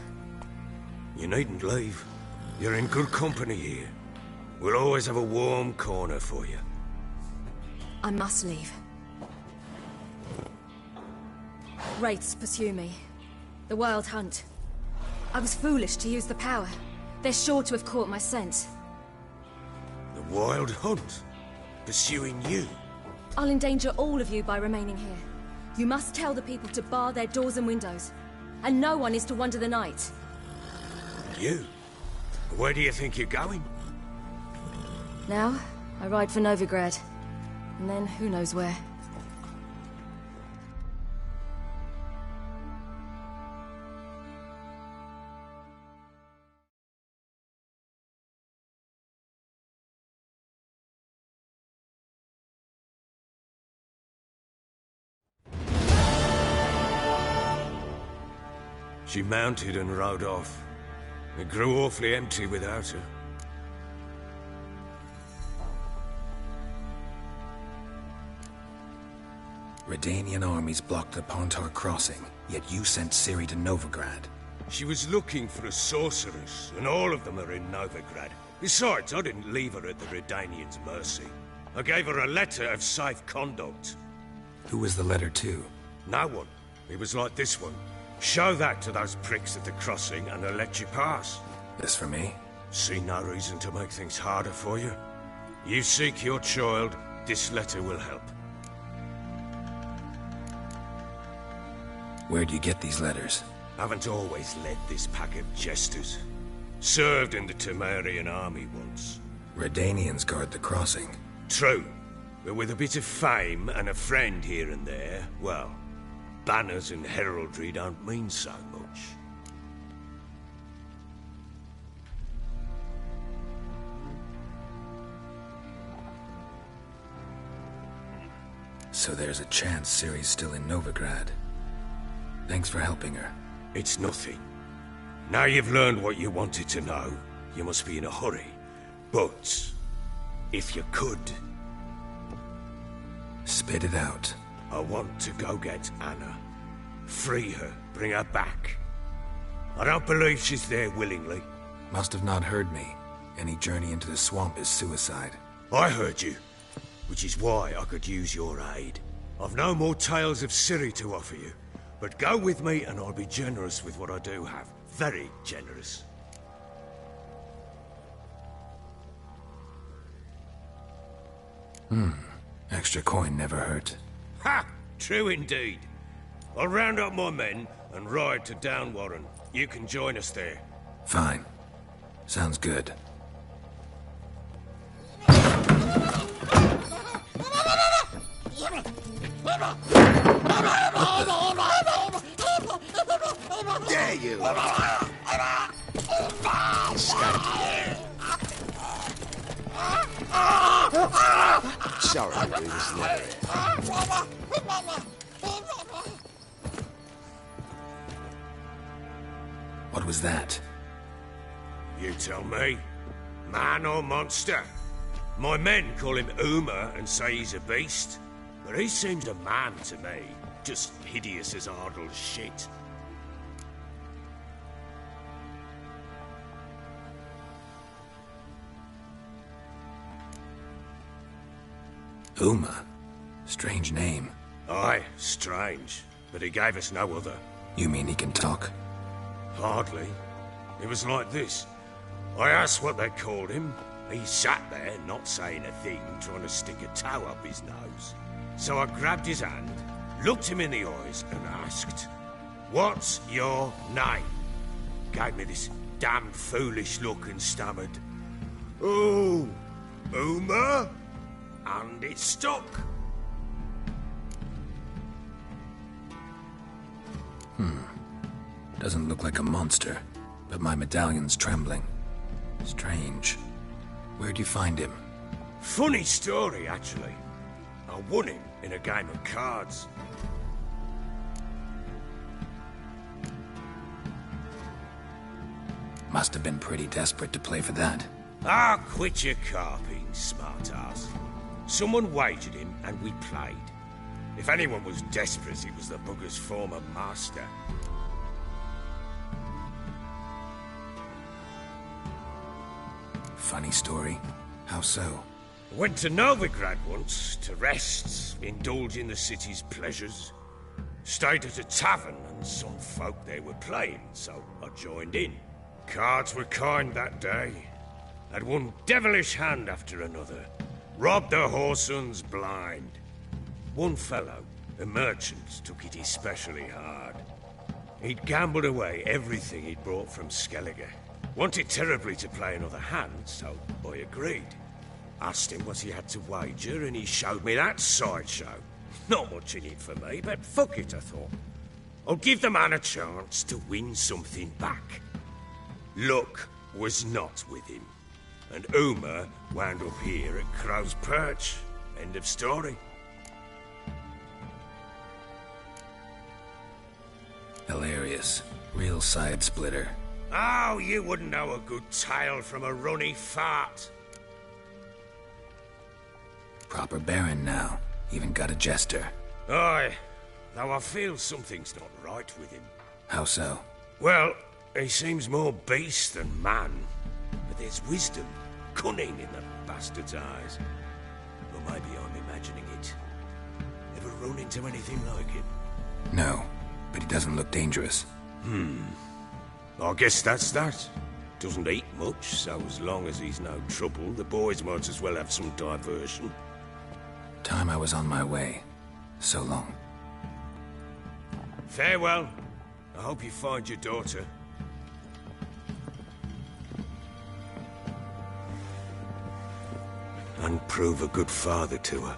You needn't leave. You're in good company here. We'll always have a warm corner for you. I must leave. Wraiths pursue me. The Wild Hunt. I was foolish to use the power. They're sure to have caught my scent. The Wild Hunt? Pursuing you? I'll endanger all of you by remaining here. You must tell the people to bar their doors and windows. And no one is to wander the night. You? Where do you think you're going? Now, I ride for Novigrad. And then, who knows where. She mounted and rode off. It grew awfully empty without her. Redanian armies blocked the Pontar crossing, yet you sent Ciri to Novigrad. She was looking for a sorceress, and all of them are in Novigrad. Besides, I didn't leave her at the Redanians' mercy. I gave her a letter of safe conduct. Who was the letter to? No one. It was like this one. Show that to those pricks at the crossing and they'll let you pass. This for me? See no reason to make things harder for you. You seek your child, this letter will help. Where'd you get these letters? Haven't always led this pack of jesters. Served in the Temerian army once. Redanians guard the crossing. True. But with a bit of fame and a friend here and there, well, banners and heraldry don't mean so much. So there's a chance Ciri's still in Novigrad. Thanks for helping her. It's nothing. Now you've learned what you wanted to know, you must be in a hurry. But, if you could... Spit it out. I want to go get Anna. Free her, bring her back. I don't believe she's there willingly. Must have not heard me. Any journey into the swamp is suicide. I heard you, which is why I could use your aid. I've no more tales of Ciri to offer you, but go with me and I'll be generous with what I do have. Very generous. Extra coin never hurt. Ha! True indeed. I'll round up my men and ride to Downwarren. You can join us there. Fine. Sounds good. Dare you! Sorry, we was never here. What was that? You tell me. Man or monster? My men call him Uma and say he's a beast. But he seems a man to me. Just hideous as Ardle's shit. Uma? Strange name. Aye, strange. But he gave us no other. You mean he can talk? Hardly. It was like this. I asked what they called him. He sat there, not saying a thing, trying to stick a toe up his nose. So I grabbed his hand, looked him in the eyes, and asked, "What's your name?" Gave me this damned foolish look and stammered, "Oh, Uma?" And it stuck. Doesn't look like a monster, but my medallion's trembling. Strange. Where'd you find him? Funny story, actually. I won him in a game of cards. Must have been pretty desperate to play for that. Ah, quit your carping, smartass. Someone wagered him and we played. If anyone was desperate, it was the bugger's former master. Funny story. How so? Went to Novigrad once, to rest, indulge in the city's pleasures. Stayed at a tavern and some folk there were playing, so I joined in. Cards were kind that day. Had one devilish hand after another. Robbed the whoresun's blind. One fellow, a merchant, took it especially hard. He'd gambled away everything he'd brought from Skellige. Wanted terribly to play another hand, so I agreed. Asked him what he had to wager, and he showed me that sideshow. Not much in it for me, but fuck it, I thought. I'll give the man a chance to win something back. Luck was not with him, and Uma wound up here at Crow's Perch. End of story. Hilarious. Real side splitter. Oh, you wouldn't know a good tale from a runny fart. Proper baron now. Even got a jester. Aye, though I feel something's not right with him. How so? Well, he seems more beast than man. But there's wisdom, cunning in the bastard's eyes. Or maybe I'm imagining it. Ever run into anything like him? No, but he doesn't look dangerous. I guess that's that. Doesn't eat much, so as long as he's no trouble, the boys might as well have some diversion. Time I was on my way. So long. Farewell. I hope you find your daughter. And prove a good father to her.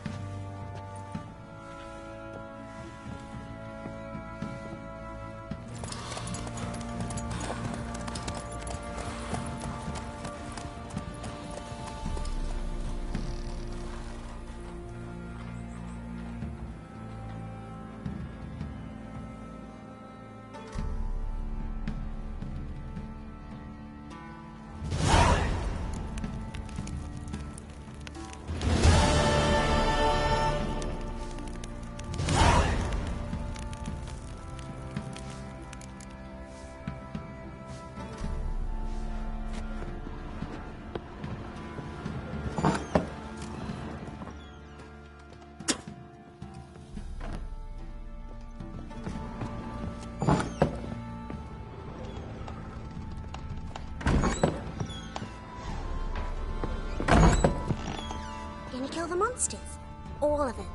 monsters. All of them.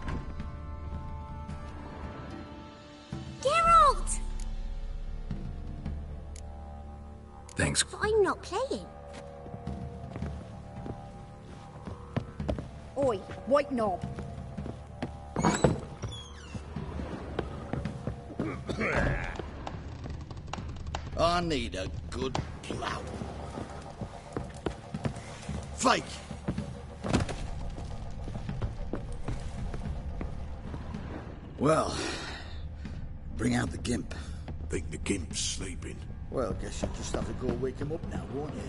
Geralt! Thanks. But I'm not playing. Oi, white knob. I need a good plough. Fake! Well, bring out the gimp. Think the gimp's sleeping? Well, guess you'll just have to go wake him up now, won't you?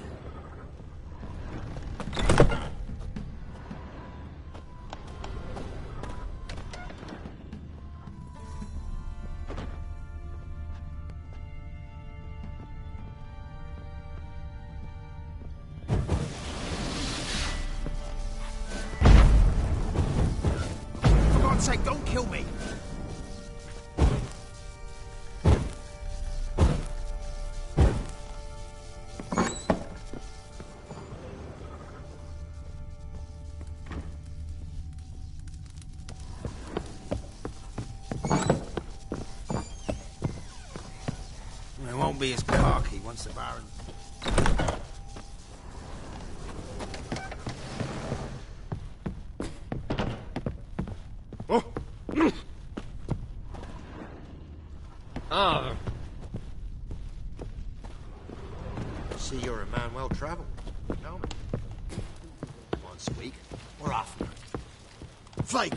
For God's sake, don't kill me! It won't be as cocky once the Baron... Ah. See, you're a man well travelled. Tell me. Once a week or often. Fake!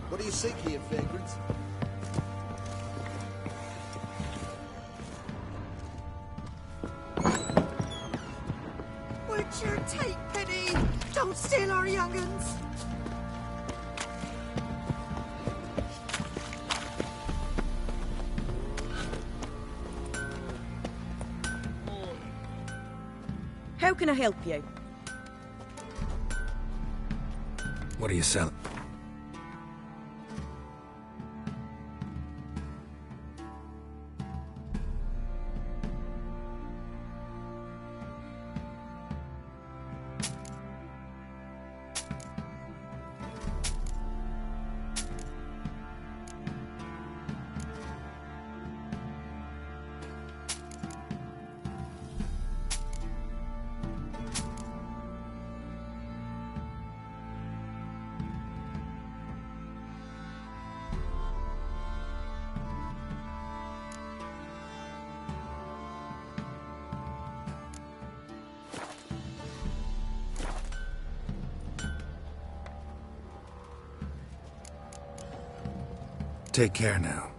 What do you seek here, vagrants? Butcher, take pity! Don't steal our young'uns! How can I help you? What are you selling? Take care now.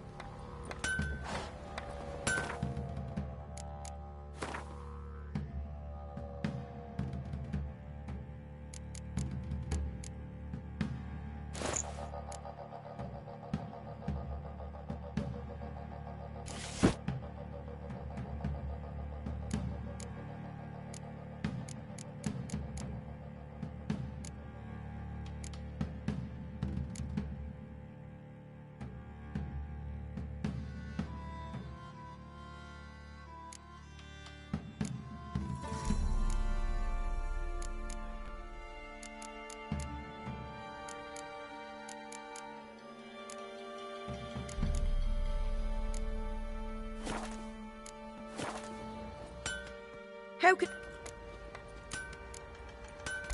How could...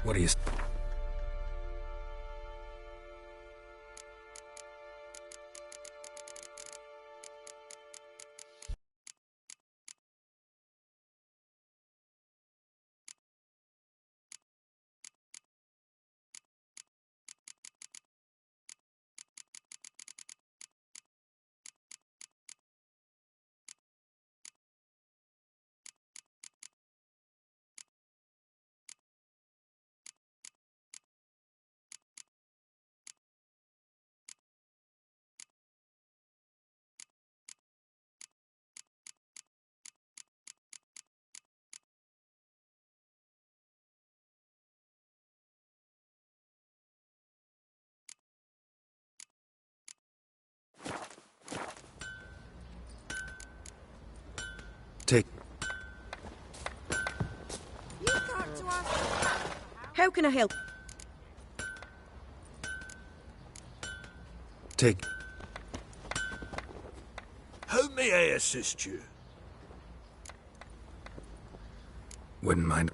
What do you... How can I help? Take... How may I assist you? Wouldn't mind.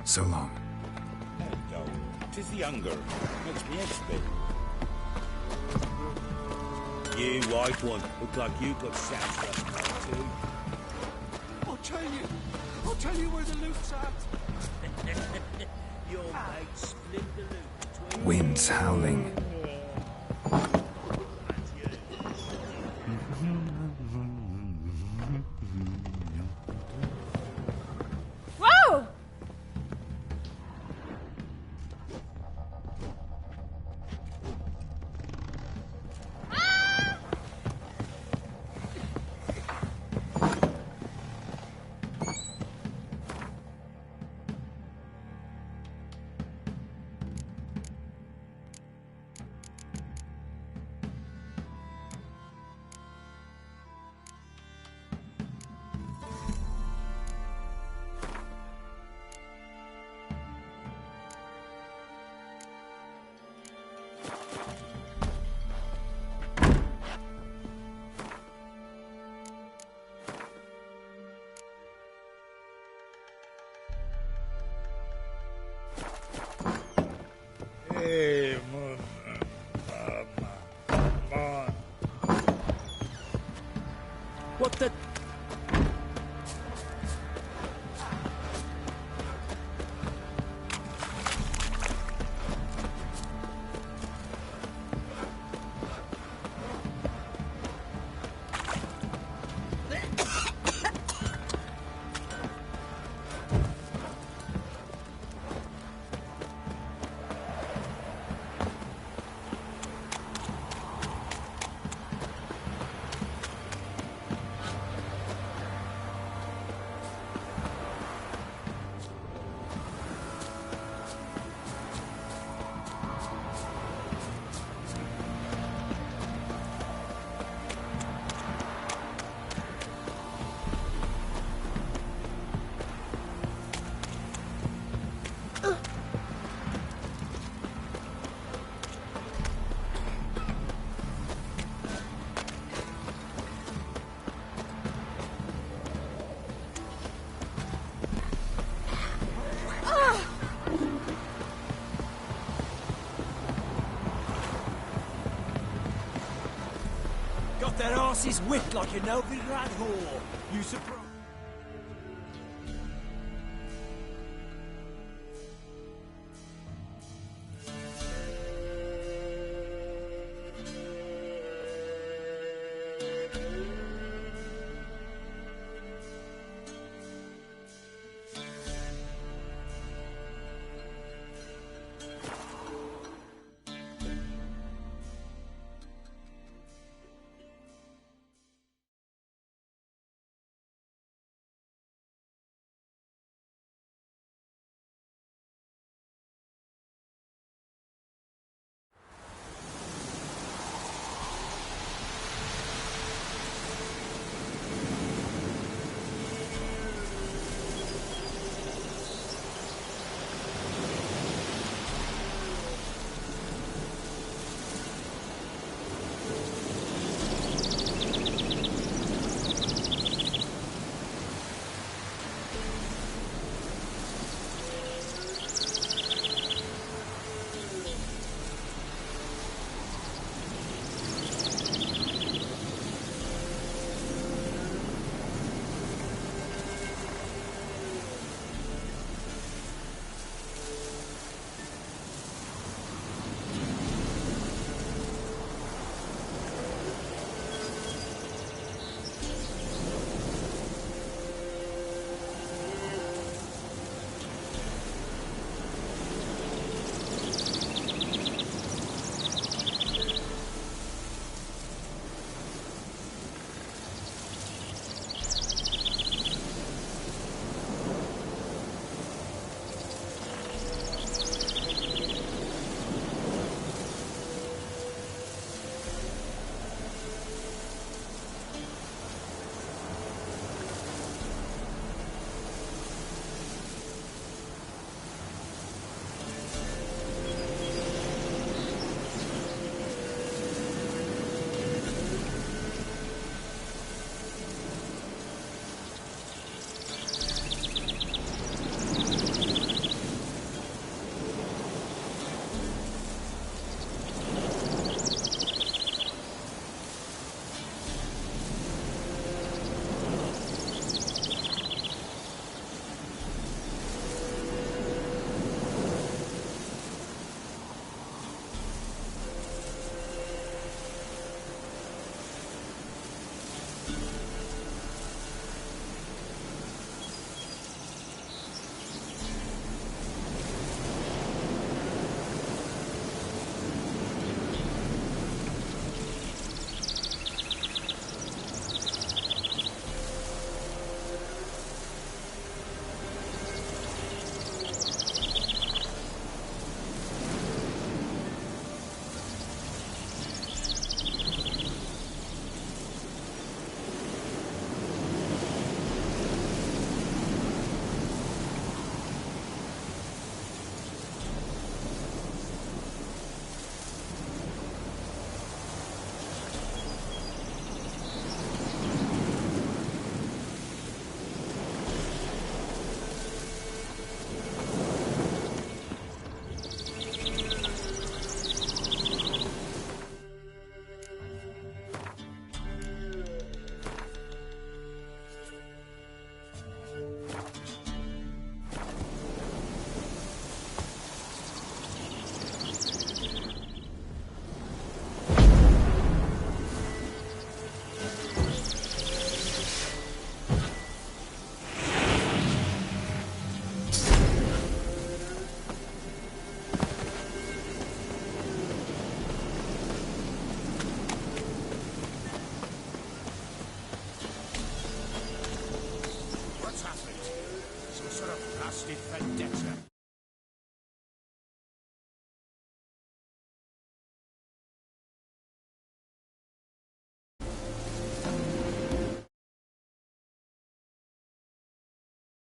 So long. Hello. 'Tis the hunger. Makes me head spin. You white one. Look like you got sound stuff too. I'll tell you where the loot's at. Your mate split the loot between... Winds howling. Whoa! Hey, come on. What the... Got their asses whipped like a Novigrad whore. You surprised? twisted vendetta.